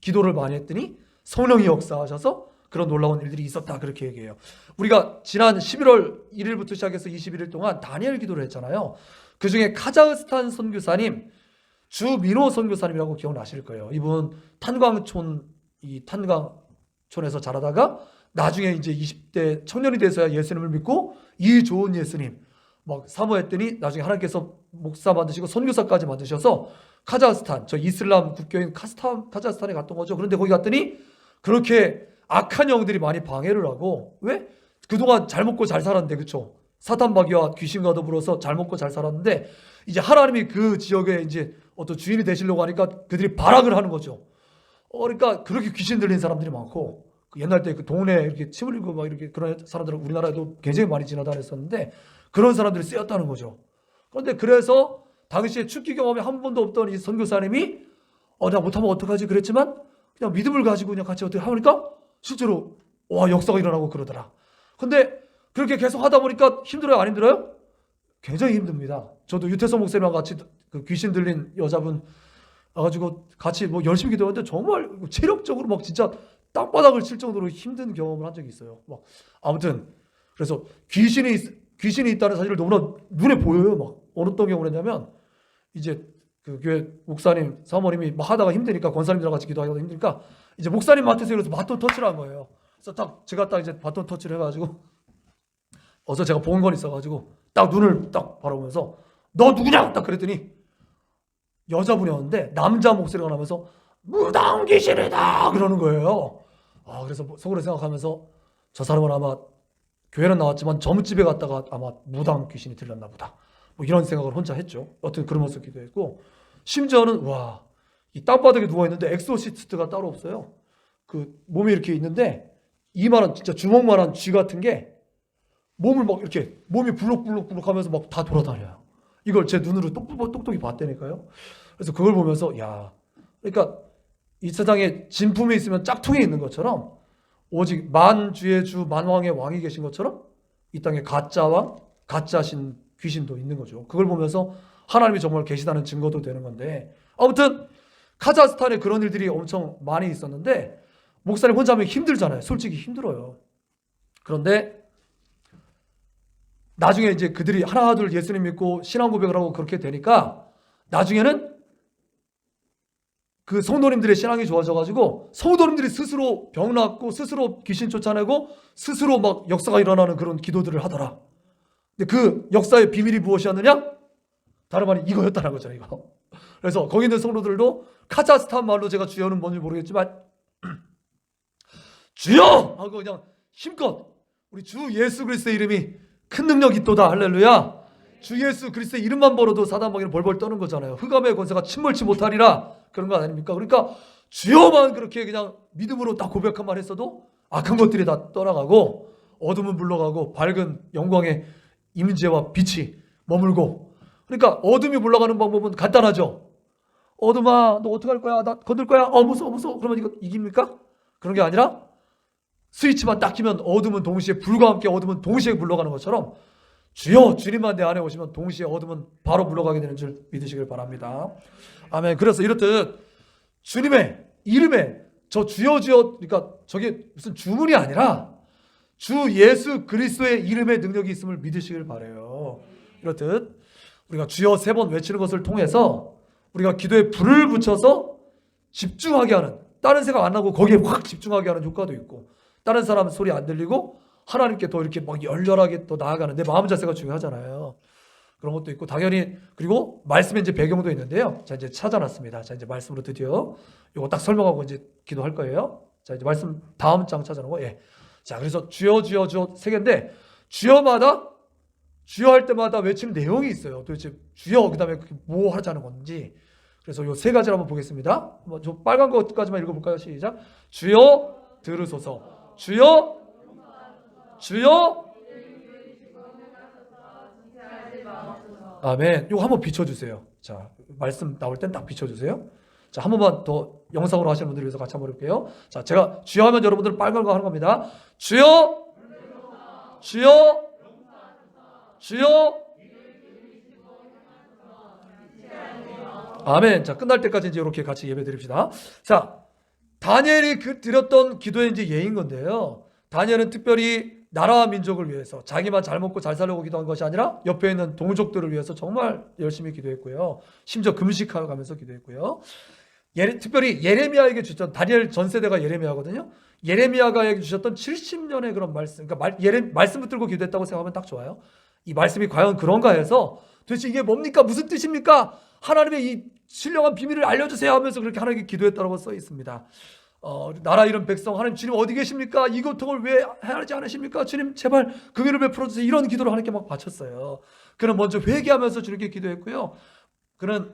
기도를 많이 했더니 성령이 역사하셔서 그런 놀라운 일들이 있었다 그렇게 얘기해요. 우리가 지난 11월 1일부터 시작해서 21일 동안 다니엘 기도를 했잖아요. 그중에 카자흐스탄 선교사님 주민호 선교사님이라고 기억나실 거예요. 이분 탄광촌에서 자라다가 나중에 이제 20대 청년이 돼서야 예수님을 믿고 이 좋은 예수님 막 사모했더니 나중에 하나님께서 목사 만드시고 선교사까지 만드셔서 카자흐스탄 저 이슬람 국교인 카자흐스탄에 갔던 거죠. 그런데 거기 갔더니 그렇게 악한 영들이 많이 방해를 하고 왜? 그동안 잘 먹고 잘 살았는데 그렇죠? 사탄마귀와 귀신과 더불어서 잘 먹고 잘 살았는데 이제 하나님이 그 지역에 이제 어떤 주인이 되시려고 하니까 그들이 발악을 하는 거죠. 그러니까 그렇게 귀신 들린 사람들이 많고 그 옛날 때 그 동네 이렇게 침 흘리고 막 이렇게 그런 사람들은 우리나라에도 굉장히 많이 지나다녔었는데 그런 사람들이 쓰였다는 거죠. 그런데 그래서 당시에 축기 경험이 한 번도 없던 이 선교사님이 내가 못하면 어떡하지 그랬지만 그냥 믿음을 가지고 그냥 같이 어떻게 하니까 실제로 와 역사가 일어나고 그러더라. 근데 그렇게 계속 하다 보니까 힘들어요 안 힘들어요? 굉장히 힘듭니다. 저도 유태성 목사님과 같이 그 귀신 들린 여자분 와가지고 같이 뭐 열심히 기도하는데 정말 체력적으로 막 진짜 땅바닥을 칠 정도로 힘든 경험을 한 적이 있어요. 막 아무튼 그래서 귀신이 있다는 사실을 너무나 눈에 보여요. 막 어느 경우냐면 이제 그 교회 목사님 사모님이 막 하다가 힘드니까 권사님들과 같이 기도하다가 힘드니까 이제 목사님 맡으세요 그래서 바톤 터치를 한 거예요. 그래서 제가 이제 바톤 터치를 해가지고 어서 제가 본 건 있어가지고 딱 눈을 딱 바라보면서 너 누구냐 딱 그랬더니 여자분이었는데 남자 목소리가 나면서 무당 귀신이다 그러는 거예요. 그래서 속으로 생각하면서 저 사람은 아마 교회는 나왔지만 점집에 갔다가 아마 무당 귀신이 들렸나 보다. 뭐 이런 생각을 혼자 했죠. 어떻게 그러면서 기도했고 심지어는 이 땅바닥에 누워 있는데 엑소시스트가 따로 없어요. 그 몸이 이렇게 있는데 이만한 진짜 주먹만한 쥐 같은 게 몸을 막 이렇게 몸이 불룩불룩불룩 하면서 막 다 돌아다녀요. 이걸 제 눈으로 똑똑히 봤다니까요. 그래서 그걸 보면서 그러니까 이 세상에 진품이 있으면 짝퉁이 있는 것처럼 오직 만주의 주 만왕의 왕이 계신 것처럼 이 땅에 가짜 왕, 가짜 신 귀신도 있는 거죠. 그걸 보면서 하나님이 정말 계시다는 증거도 되는 건데 아무튼 카자흐스탄에 그런 일들이 엄청 많이 있었는데 목사님 혼자 하면 힘들잖아요. 솔직히 힘들어요. 그런데 나중에 이제 그들이 하나둘 예수님 믿고 신앙 고백을 하고 그렇게 되니까 나중에는 그 성도님들의 신앙이 좋아져가지고 성도님들이 스스로 병 낫고 스스로 귀신 쫓아내고 스스로 막 역사가 일어나는 그런 기도들을 하더라. 근데 그 역사의 비밀이 무엇이었느냐? 다른 말이 이거였다는 거죠, 이거. 그래서 거기 있는 성도들도 카자흐스탄 말로 제가 주여는 뭔지 모르겠지만 주여! 하고 그냥 힘껏 우리 주 예수 그리스도의 이름이 큰 능력이 있도다. 할렐루야. 주 예수 그리스도의 이름만 벌어도 사단 마귀는 벌벌 떠는 거잖아요. 흑암의 권세가 침몰치 못하리라. 그런 거 아닙니까? 그러니까 주여만 그렇게 그냥 믿음으로 딱 고백한만 했어도 악한 것들이 다 떠나가고 어둠은 물러가고 밝은 영광의 임재와 빛이 머물고, 그러니까 어둠이 물러가는 방법은 간단하죠. 어둠아 너 어떡할 거야? 나 건들 거야? 무서워 무서워. 그러면 이거 이깁니까? 그런 게 아니라 스위치만 딱 키면 어둠은 동시에, 불과 함께 어둠은 동시에 물러가는 것처럼 주여 주님만 내 안에 오시면 동시에 어둠은 바로 물러가게 되는 줄 믿으시길 바랍니다. 아멘. 그래서 이렇듯 주님의 이름에 저 주여 주여, 그러니까 저게 무슨 주문이 아니라 주 예수 그리스도의 이름에 능력이 있음을 믿으시길 바라요. 이렇듯 우리가 주여 3번 외치는 것을 통해서 우리가 기도에 불을 붙여서 집중하게 하는, 다른 생각 안 나고 거기에 확 집중하게 하는 효과도 있고, 다른 사람 소리 안 들리고 하나님께 더 이렇게 막 열렬하게 또 나아가는 내 마음 자세가 중요하잖아요. 그런 것도 있고, 당연히 그리고 말씀의 이제 배경도 있는데요. 자, 이제 찾아놨습니다. 자, 이제 말씀으로 드디어 이거 딱 설명하고 이제 기도할 거예요. 자, 이제 말씀 다음 장 찾아놓고, 예. 자, 그래서 주여 주여 주여 3개인데 주여마다 주여 할 때마다 외치는 내용이 있어요. 도대체 주여 그다음에 뭐 하자는 건지. 그래서 요 3가지를 한번 보겠습니다. 저 빨간 것까지만 읽어볼까요? 시작. 주여 들으소서. 주여 주여. 아멘. 이거 한번 비춰주세요. 자, 말씀 나올 땐 딱 비춰주세요. 자, 한 번만 더 영상으로 하시는 분들 위해서 같이 한번 해볼게요. 자, 제가 주여 하면 여러분들은 빨간 거 하는 겁니다. 주여 주여 주여. 아멘. 자, 끝날 때까지 이제 이렇게 같이 예배 드립시다. 자, 다니엘이 드렸던 기도의 이제 예인 건데요. 다니엘은 특별히 나라와 민족을 위해서 자기만 잘 먹고 잘 살려고 기도한 것이 아니라 옆에 있는 동족들을 위해서 정말 열심히 기도했고요. 심지어 금식하면서 기도했고요. 특별히 예레미야에게 주셨던, 다니엘 전 세대가 예레미야거든요. 예레미야가 주셨던 70년의 그런 말씀, 그러니까 말씀 붙들고 기도했다고 생각하면 딱 좋아요. 이 말씀이 과연 그런가 해서 도대체 이게 뭡니까? 무슨 뜻입니까? 하나님의 이 신령한 비밀을 알려주세요 하면서 그렇게 하나님께 기도했다고 써 있습니다. 나라 이름 백성, 하나님 주님 어디 계십니까? 이 고통을 왜 해하지 않으십니까? 주님 제발 긍휼을 베풀어 주세요. 이런 기도를 하나님께 막 바쳤어요. 그는 먼저 회개하면서 주님께 기도했고요. 그는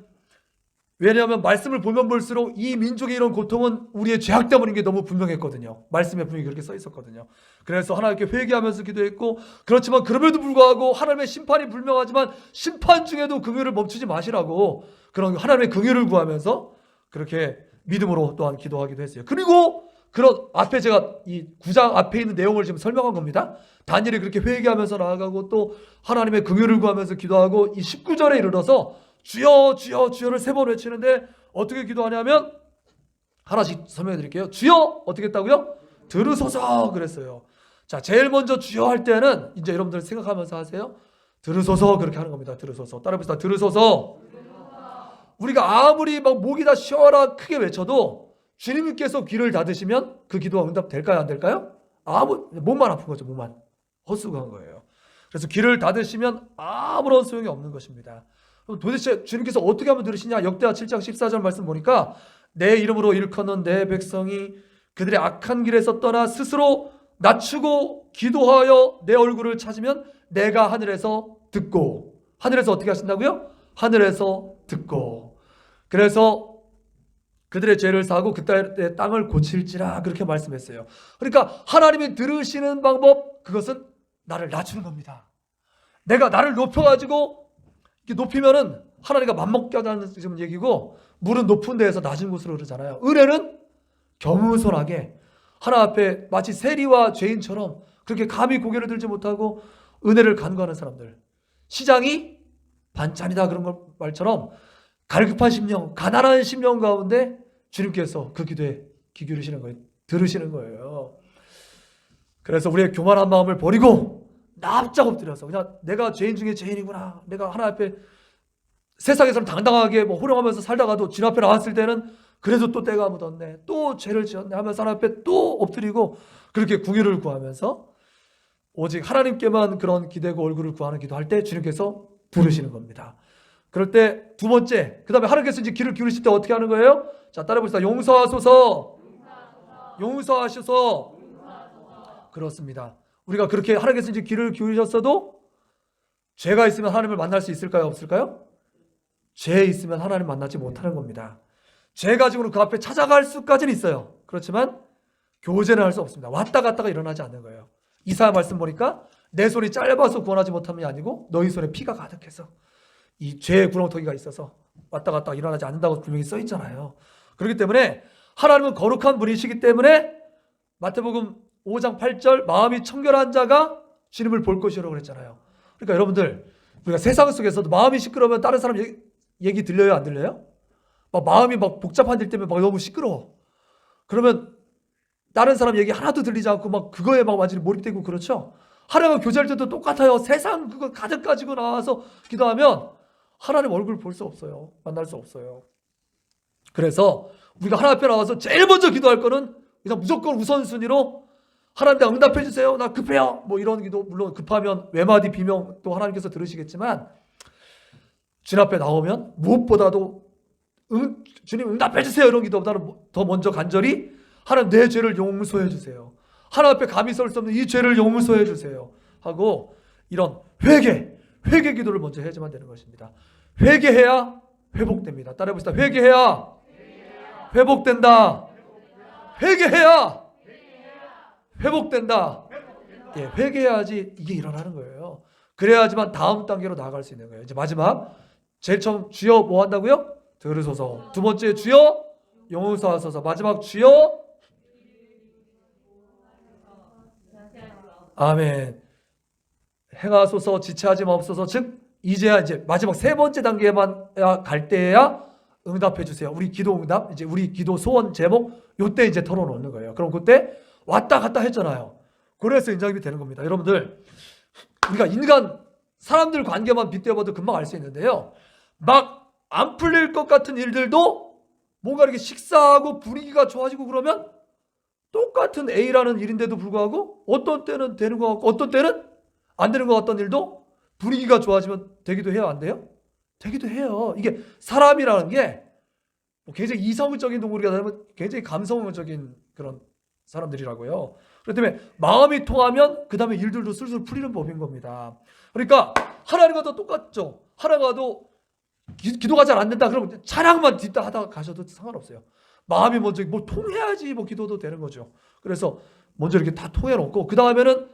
왜냐하면 말씀을 보면 볼수록 이 민족의 이런 고통은 우리의 죄악 때문인 게 너무 분명했거든요. 말씀에 분명히 그렇게 써 있었거든요. 그래서 하나님께 회개하면서 기도했고, 그렇지만 그럼에도 불구하고 하나님의 심판이 불명하지만 심판 중에도 긍휼을 멈추지 마시라고 그런 하나님의 긍휼을 구하면서 그렇게 믿음으로 또한 기도하기도 했어요. 그리고 그런 앞에 제가 이 9장 앞에 있는 내용을 지금 설명한 겁니다. 다니엘이 그렇게 회개하면서 나아가고 또 하나님의 긍휼을 구하면서 기도하고 이 19절에 이르러서 주여 주여 주여를 3번 외치는데 어떻게 기도하냐면 하나씩 설명해 드릴게요. 주여 어떻게 했다고요? 들으소서 그랬어요. 자, 제일 먼저 주여 할 때는 이제 여러분들 생각하면서 하세요. 들으소서 그렇게 하는 겁니다. 들으소서. 따라 해봅시다. 들으소서. 우리가 아무리 막 목이 다 쉬어라 크게 외쳐도 주님께서 귀를 닫으시면 그 기도가 응답될까요? 안 될까요? 몸만 아픈 거죠. 몸만 헛수고한 거예요. 그래서 귀를 닫으시면 아무런 소용이 없는 것입니다. 그럼 도대체 주님께서 어떻게 하면 들으시냐? 역대하 7장 14절 말씀 보니까 내 이름으로 일컫는 내 백성이 그들의 악한 길에서 떠나 스스로 낮추고 기도하여 내 얼굴을 찾으면 내가 하늘에서 듣고, 하늘에서 어떻게 하신다고요? 하늘에서 듣고, 그래서 그들의 죄를 사하고 그들의 땅을 고칠지라 그렇게 말씀했어요. 그러니까 하나님이 들으시는 방법, 그것은 나를 낮추는 겁니다. 내가 나를 높여가지고 이렇게 높이면은 하나님과 맞먹게 하자는 지금 얘기고, 물은 높은 데에서 낮은 곳으로 흐르잖아요. 은혜는 겸손하게 하나 앞에 마치 세리와 죄인처럼 그렇게 감히 고개를 들지 못하고 은혜를 간구하는 사람들, 시장이 반찬이다 그런 말처럼 갈급한 심령, 가난한 심령 가운데 주님께서 그 기도에 귀 기울이시는 거예요. 들으시는 거예요. 그래서 우리의 교만한 마음을 버리고 납작 엎드려서 그냥 내가 죄인 중에 죄인이구나. 내가 하나님 앞에 세상에서는 당당하게 뭐 호령하면서 살다가도 주님 앞에 나왔을 때는 그래도 또 때가 묻었네. 또 죄를 지었네 하면서 하나님 앞에 또 엎드리고 그렇게 궁유를 구하면서 오직 하나님께만 그런 기대고 얼굴을 구하는 기도할 때 주님께서 부르시는 겁니다. 그럴 때 두 번째, 그 다음에 하나님께서 이제 귀를 기울이실 때 어떻게 하는 거예요? 자, 따라해봅시다. 용서하소서. 용서하셔서. 그렇습니다. 우리가 그렇게 하나님께서 이제 귀를 기울이셨어도 죄가 있으면 하나님을 만날 수 있을까요? 없을까요? 죄 있으면 하나님 만나지 못하는 겁니다. 죄 가지고는 그 앞에 찾아갈 수까지는 있어요. 그렇지만 교제는 할 수 없습니다. 왔다 갔다가 일어나지 않는 거예요. 이사야 말씀 보니까 내 손이 짧아서 구원하지 못함이 아니고 너희 손에 피가 가득해서 이 죄의 구렁텅이가 있어서 왔다 갔다 일어나지 않는다고 분명히 써 있잖아요. 그렇기 때문에 하나님은 거룩한 분이시기 때문에 마태복음 5장 8절 마음이 청결한 자가 주님을 볼 것이라고 그랬잖아요. 그러니까 여러분들 우리가 세상 속에서도 마음이 시끄러우면 다른 사람 얘기 들려요? 안 들려요? 막 마음이 막 복잡한 일 때문에 막 너무 시끄러워. 그러면 다른 사람 얘기 하나도 들리지 않고 막 그거에 막 완전히 몰입되고 그렇죠? 하나님과 교제할 때도 똑같아요. 세상 그거 가득 가지고 나와서 기도하면 하나님 얼굴 볼 수 없어요. 만날 수 없어요. 그래서 우리가 하나님 앞에 나와서 제일 먼저 기도할 거는 그냥 무조건 우선순위로 하나님 응답해 주세요. 나 급해요. 뭐 이런 기도 물론 급하면 외마디 비명 또 하나님께서 들으시겠지만 주님 앞에 나오면 무엇보다도 주님 응답해 주세요. 이런 기도보다는 더 먼저 간절히 하나님 내 죄를 용서해 주세요. 하나님 앞에 감히 설 수 없는 이 죄를 용서해 주세요. 하고 이런 회개 기도를 먼저 해야지만 되는 것입니다. 회개해야 회복됩니다. 따라해봅시다. 회개해야 회복된다. 회개해야 회복된다. 예, 회개해야지 이게 일어나는 거예요. 그래야지만 다음 단계로 나아갈 수 있는 거예요. 이제 마지막 제일 처음 주여 뭐 한다고요? 들으소서. 두 번째 주여 용서하소서. 마지막 주여 아멘. 행하소서 지체하지 마옵소서. 즉 이제야 이제 마지막 세 번째 단계만 갈 때야 응답해 주세요. 우리 기도 응답 이제 우리 기도 소원 제목 요때 이제 털어놓는 거예요. 그럼 그때 왔다 갔다 했잖아요. 그래서 인정이 되는 겁니다. 여러분들 우리가 인간 사람들 관계만 빗대어봐도 금방 알 수 있는데요. 막 안 풀릴 것 같은 일들도 뭔가 이렇게 식사하고 분위기가 좋아지고 그러면 똑같은 A라는 일인데도 불구하고 어떤 때는 되는 것 같고 어떤 때는 안 되는 것 같던 일도 분위기가 좋아지면 되기도 해요? 안 돼요? 되기도 해요. 이게 사람이라는 게 굉장히 이성적인 동물이가 되면 굉장히 감성적인 그런 사람들이라고요. 그렇기 때문에 마음이 통하면 그 다음에 일들도 슬슬 풀리는 법인 겁니다. 그러니까 하나님과도 똑같죠. 하나님과도 기도가 잘 안 된다 그러면 찬양만 뒷다 하다가 가셔도 상관없어요. 마음이 먼저 뭐 통해야지 뭐 기도도 되는 거죠. 그래서 먼저 이렇게 다 통해놓고 그 다음에는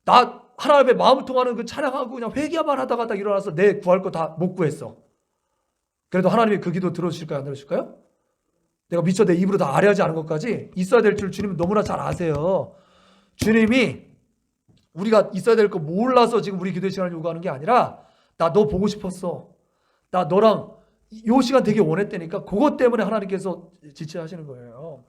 나 하나님의 마음 통하는 그 찬양하고 그냥 회개만 하다가 딱 일어나서 내 구할 거 다 못 구했어. 그래도 하나님이 그 기도 들어주실까요? 안 들어주실까요? 내가 미처 내 입으로 다 아뢰하지 않은 것까지 있어야 될 줄 주님은 너무나 잘 아세요. 주님이 우리가 있어야 될 거 몰라서 지금 우리 기도의 시간을 요구하는 게 아니라 나 너 보고 싶었어. 나 너랑 요 시간 되게 원했다니까 그것 때문에 하나님께서 지체하시는 거예요.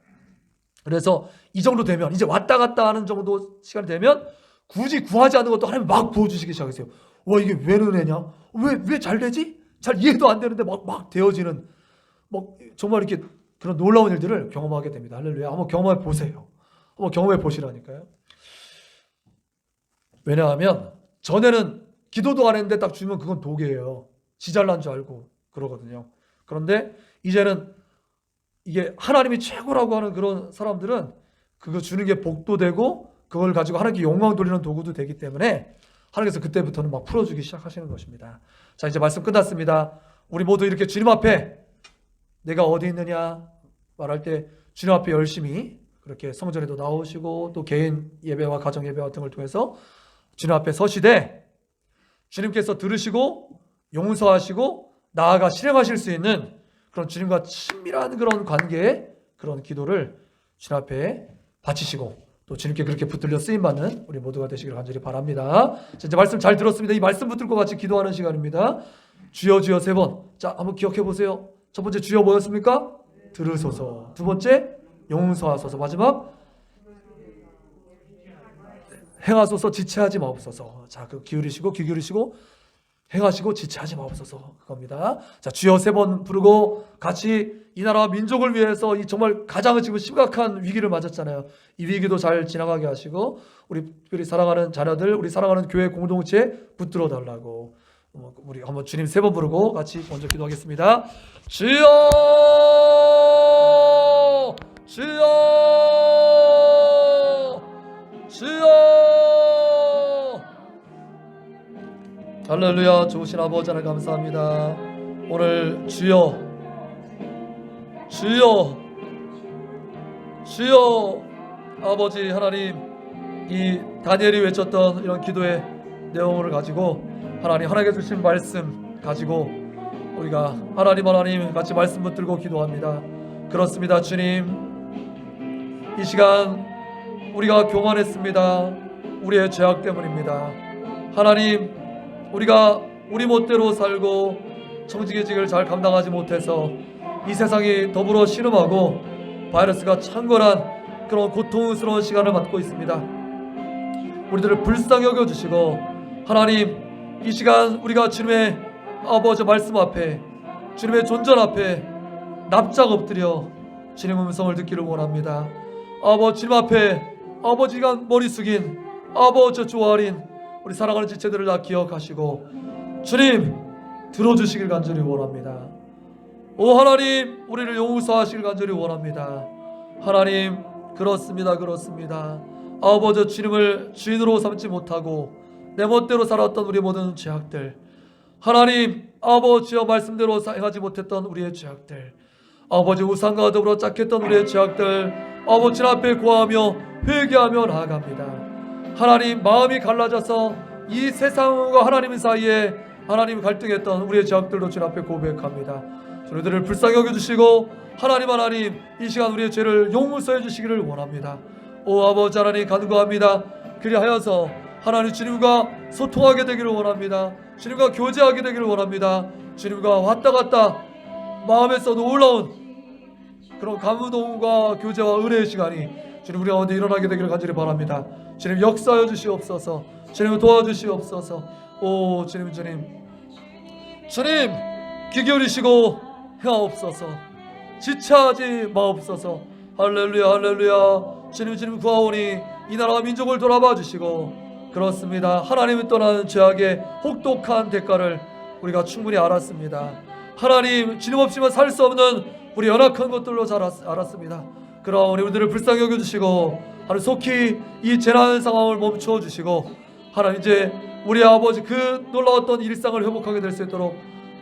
그래서 이 정도 되면 이제 왔다 갔다 하는 정도 시간이 되면 굳이 구하지 않는 것도 하나님 막 부어주시기 시작했어요. 와 이게 왜 은혜냐? 왜 잘 되지? 잘 이해도 안 되는데 막 되어지는 막 정말 이렇게 그런 놀라운 일들을 경험하게 됩니다. 할렐루야. 한번 경험해 보세요. 한번 경험해 보시라니까요. 왜냐하면 전에는 기도도 안 했는데 딱 주면 그건 독이에요. 지 잘난 줄 알고 그러거든요. 그런데 이제는 이게 하나님이 최고라고 하는 그런 사람들은 그거 주는 게 복도 되고 그걸 가지고 하나님께 영광 돌리는 도구도 되기 때문에 하나님께서 그때부터는 막 풀어주기 시작하시는 것입니다. 자 이제 말씀 끝났습니다. 우리 모두 이렇게 주님 앞에 내가 어디 있느냐 말할 때 주님 앞에 열심히 그렇게 성전에도 나오시고 또 개인 예배와 가정 예배와 등을 통해서 주님 앞에 서시되 주님께서 들으시고 용서하시고 나아가 실행하실 수 있는 그런 주님과 친밀한 그런 관계의 그런 기도를 주님 앞에 바치시고 또 주님께 그렇게 붙들려 쓰임받는 우리 모두가 되시기를 간절히 바랍니다. 자, 이제 말씀 잘 들었습니다. 이 말씀 붙들고 같이 기도하는 시간입니다. 주여 주여 3번. 자 한번 기억해 보세요. 첫 번째 주여 뭐였습니까? 들으소서. 두 번째 용서하소서. 마지막 행하소서 지체하지 마옵소서. 자, 그 기울이시고 귀 기울이시고 행하시고 지체하지 마옵소서 그겁니다. 자, 주여 3번 부르고 같이 이 나라와 민족을 위해서 이 정말 가장 지금 심각한 위기를 맞았잖아요. 이 위기도 잘 지나가게 하시고 우리 특별히 사랑하는 자녀들, 우리 사랑하는 교회 공동체에 붙들어 달라고 우리 한번 주님 3번 부르고 같이 먼저 기도하겠습니다. 주여, 주여, 주여. 할렐루야. 좋으신 아버지 하나님 감사합니다. 오늘 주여, 주여, 주여. 아버지 하나님, 이 다니엘이 외쳤던 이런 기도의 내용을 가지고 하나님 하나님께 주신 말씀 가지고 우리가 하나님 같이 말씀 붙들고 기도합니다. 그렇습니다. 주님, 이 시간 우리가 교만했습니다. 우리의 죄악 때문입니다. 하나님, 우리가 우리 멋대로 살고 청지기직을 잘 감당하지 못해서 이 세상이 더불어 신음하고 바이러스가 창궐한 그런 고통스러운 시간을 맞고 있습니다. 우리들을 불쌍히 여겨주시고 하나님, 이 시간 우리가 주님의 아버지 말씀 앞에, 주님의 존전 앞에 납작 엎드려 주님의 음성을 듣기를 원합니다. 아버지 주님 앞에 아버지가 머리 숙인 아버지 조아린 우리 사랑하는 지체들을 다 기억하시고 주님 들어주시길 간절히 원합니다. 오 하나님, 우리를 용서하시길 간절히 원합니다. 하나님, 그렇습니다. 아버지 주님을 주인으로 삼지 못하고 내 멋대로 살았던 우리 모든 죄악들, 하나님 아버지여 말씀대로 행하지 못했던 우리의 죄악들, 아버지 우상과 더불어 짝했던 우리의 죄악들 아버지 앞에 고하며 회개하며 나아갑니다. 하나님, 마음이 갈라져서 이 세상과 하나님 사이에 하나님 갈등했던 우리의 죄악들도 주님 앞에 고백합니다. 저희들을 불쌍히 여겨주시고 하나님 이 시간 우리의 죄를 용서해 주시기를 원합니다. 오 아버지 하나님 간구합니다. 그리하여서 하나님 주님과 소통하게 되기를 원합니다. 주님과 교제하게 되기를 원합니다. 주님과 왔다 갔다 마음에서 놀라운 그런 감동과 교제와 은혜의 시간이 주님 우리 가운데 일어나게 되기를 간절히 바랍니다. 주님 역사하여 주시옵소서. 주님 도와주시옵소서. 오 주님 귀 기울이시고 행하옵소서. 지체하지 마옵소서. 할렐루야. 주님 구하오니 이 나라와 민족을 돌아봐 주시고 그렇습니다. 하나님을 떠나는 죄악의 혹독한 대가를 우리가 충분히 알았습니다. 하나님, 주님 없이만 살 수 없는 우리 연약한 것들로 잘 알았습니다. 그러나 우리들을 불쌍히 여겨주시고 하나님 속히 이 재난 상황을 멈춰 주시고 하나님 이제 우리 아버지 그 놀라웠던 일상을 회복하게 될 수 있도록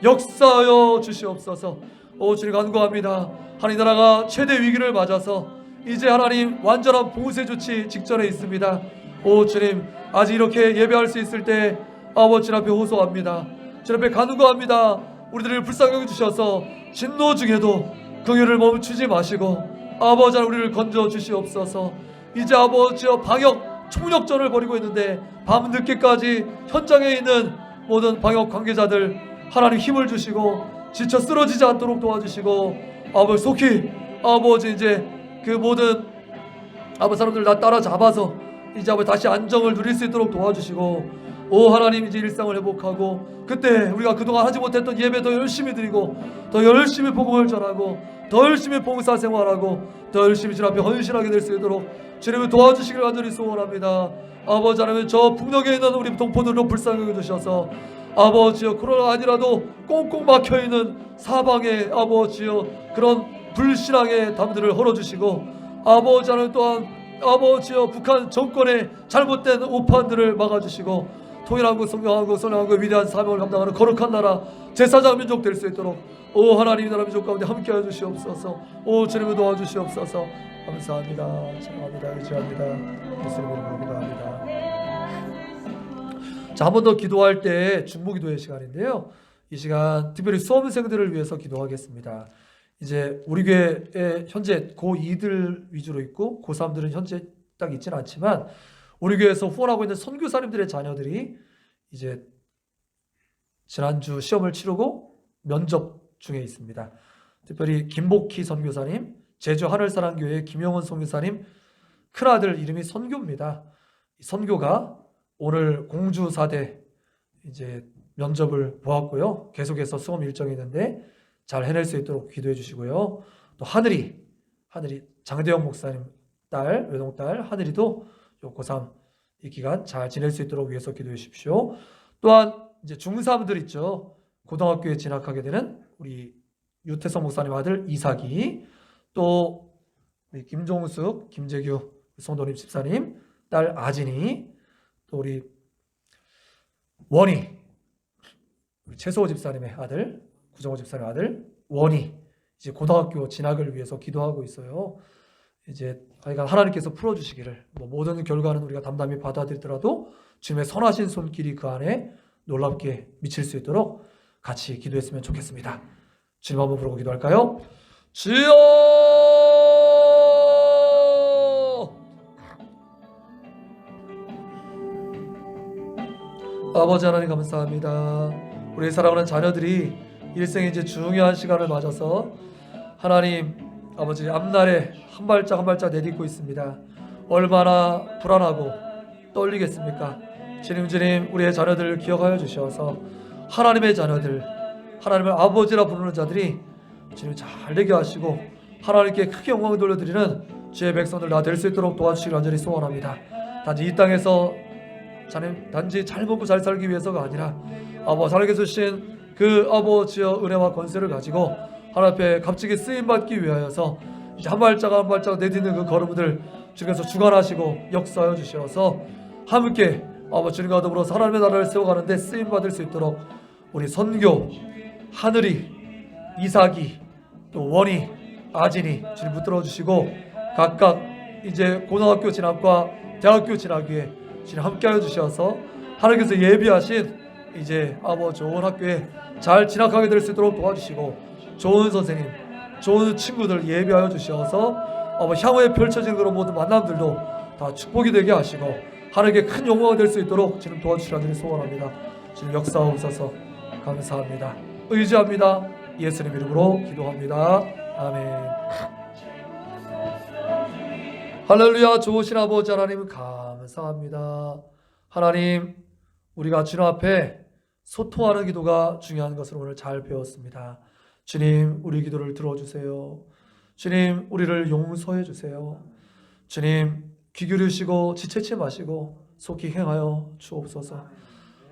역사하여 주시옵소서. 오 주님 간구합니다. 하나님 나라가 최대 위기를 맞아서 이제 하나님 완전한 봉쇄 조치 직전에 있습니다. 오 주님, 아직 이렇게 예배할 수 있을 때 아버지 앞에 호소합니다. 주님 앞에 간구합니다. 우리들을 불쌍히 여겨주셔서 진노 중에도 긍휼을 멈추지 마시고 아버지 우리를 건져 주시옵소서. 이제 아버지여 방역 총력전을 벌이고 있는데 밤늦게까지 현장에 있는 모든 방역 관계자들 하나님 힘을 주시고 지쳐 쓰러지지 않도록 도와주시고 아버지 속히 아버지 이제 그 모든 아버지 사람들 다 따라잡아서 이제 아버지 다시 안정을 누릴 수 있도록 도와주시고 오 하나님 이제 일상을 회복하고 그때 우리가 그동안 하지 못했던 예배 더 열심히 드리고 더 열심히 복음을 전하고 더 열심히 봉사생활하고 더 열심히 주님 앞에 헌신하게 될 수 있도록 주님을 도와주시길 간절히 소원합니다. 아버지 하나님 저 북녘에 있는 우리 동포들로 불쌍히 여겨주셔서 아버지여 코로나 아니라도 꽁꽁 막혀있는 사방에 아버지여 그런 불신앙의 담들을 헐어주시고 아버지 하나님 또한 아버지여 북한 정권의 잘못된 오판들을 막아주시고 통일한국 성경한국 선량한국 위대한 사명을 감당하는 거룩한 나라 제사장 민족 될 수 있도록 오 하나님 나라 민족 가운데 함께하여 주시옵소서. 오 주님을 도와주시옵소서. 감사합니다. 사랑합니다. 의지합니다. 예수님의 이름으로 기도합니다. 자, 한 번 더 기도할 때 중보기도의 시간인데요. 이 시간 특별히 수험생들을 위해서 기도하겠습니다. 이제 우리 교회에 현재 고2들 위주로 있고 고3들은 현재 딱 있지는 않지만 우리 교회에서 후원하고 있는 선교사님들의 자녀들이 이제 지난주 시험을 치르고 면접 중에 있습니다. 특별히 김복희 선교사님, 제주 하늘사랑교회 김영원 선교사님 큰아들 이름이 선교입니다. 선교가 오늘 공주사대 이제 면접을 보았고요. 계속해서 수험 일정이 있는데 잘 해낼 수 있도록 기도해 주시고요. 또 하늘이 장대영 목사님 딸, 외동딸 하늘이도 요 고3 이 기간 잘 지낼 수 있도록 위해서 기도해 주십시오. 또한 이제 중3들 있죠. 고등학교에 진학하게 되는 우리 유태성 목사님 아들 이삭이, 또 우리 김종숙, 김재규 성도님 집사님 딸 아진이, 또 우리 원희 우리 최소호 집사님의 아들, 구정호 집사님의 아들 원희 이제 고등학교 진학을 위해서 기도하고 있어요. 이제 하나님께서 풀어주시기를, 모든 결과는 우리가 담담히 받아들이더라도 주님의 선하신 손길이 그 안에 놀랍게 미칠 수 있도록 같이 기도했으면 좋겠습니다. 주님 한번 부르고 기도할까요? 주여! 아버지 하나님 감사합니다. 우리 사랑하는 자녀들이 일생의 이제 중요한 시간을 맞아서 하나님 아버지 앞날에 한 발짝 한 발짝 내딛고 있습니다. 얼마나 불안하고 떨리겠습니까? 주님 우리의 자녀들을 기억하여 주셔서 하나님의 자녀들, 하나님을 아버지라 부르는 자들이 주님 잘 되게 하시고 하나님께 크게 영광을 돌려드리는 주의 백성들 다 될 수 있도록 도와주시길 간절히 소원합니다. 단지 이 땅에서 단지 잘 먹고 잘 살기 위해서가 아니라 아버지 하나님께서 주신 그 아버지의 은혜와 권세를 가지고 하나님 앞에 값지게 쓰임받기 위하여서 이제 한 발짝 한 발짝 내딛는 그 걸음들 주께서 주관하시고 역사하여 주셔서 함께 아버지 주님과 더불어서 하나님의 나라를 세워가는데 쓰임받을 수 있도록 우리 선교, 하늘이, 이삭이, 또 원희, 아진이 주님 붙들어 주시고 각각 이제 고등학교 진학과 대학교 진학 위에 주님 함께하여 주셔서 하나님께서 예비하신 이제 아버지 좋은 학교에 잘 진학하게 될 수 있도록 도와주시고 좋은 선생님, 좋은 친구들 예비하여 주셔서 향후에 펼쳐지는 그런 모든 만남들도 다 축복이 되게 하시고 하나님께 큰 영광이 될 수 있도록 지금 도와주시라니 소원합니다. 지금 역사하옵소서. 감사합니다. 의지합니다. 예수님 이름으로 기도합니다. 아멘. 할렐루야. 좋으신 아버지 하나님 감사합니다. 하나님 우리가 주님 앞에 소통하는 기도가 중요한 것을 오늘 잘 배웠습니다. 주님 우리 기도를 들어주세요. 주님 우리를 용서해 주세요. 주님 귀 기울이시고 지체치 마시고 속히 행하여 주옵소서.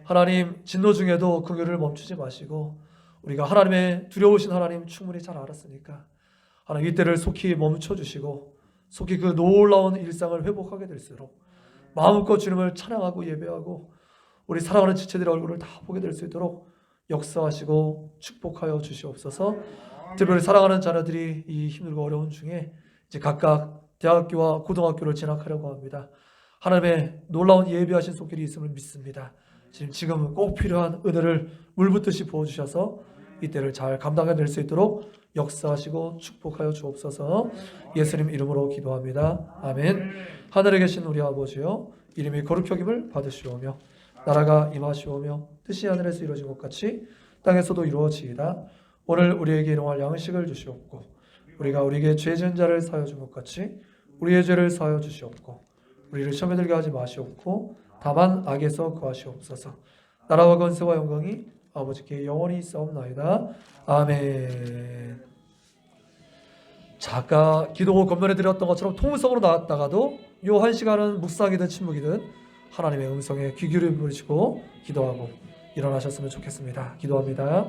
하나님 진노 중에도 긍휼을 멈추지 마시고 우리가 하나님의 두려우신 하나님 충분히 잘 알았으니까 하나님 이때를 속히 멈춰 주시고 속히 그 놀라운 일상을 회복하게 될수록 마음껏 주님을 찬양하고 예배하고 우리 사랑하는 지체들의 얼굴을 다 보게 될 수 있도록 역사하시고 축복하여 주시옵소서. 특별히 사랑하는 자녀들이 이 힘들고 어려운 중에 이제 각각 대학교와 고등학교를 진학하려고 합니다. 하나님의 놀라운 예비하신 손길이 있음을 믿습니다. 지금은 꼭 필요한 은혜를 물붓듯이 부어주셔서 이때를 잘 감당해낼 수 있도록 역사하시고 축복하여 주옵소서. 예수님 이름으로 기도합니다. 아멘. 하늘에 계신 우리 아버지여 이름이 거룩히 여김을 받으시오며 나라가 임하시오며 뜻이 하늘에서 이루어진 것 같이 땅에서도 이루어지이다. 오늘 우리에게 일용할 양식을 주시옵고 우리가 우리에게 죄 지은 자를 사하여 준 것 같이 우리의 죄를 사하여 주시옵고 우리를 시험에 들게 하지 마시옵고 다만 악에서 구하시옵소서. 나라와 권세와 영광이 아버지께 영원히 있사옵나이다. 아멘. 아까 기도 건면해 드렸던 것처럼 통성으로 나왔다가도 요 한 시간은 묵상이든 침묵이든 하나님의 음성에 귀 기울여 보시고 기도하고 일어나셨으면 좋겠습니다. 기도합니다.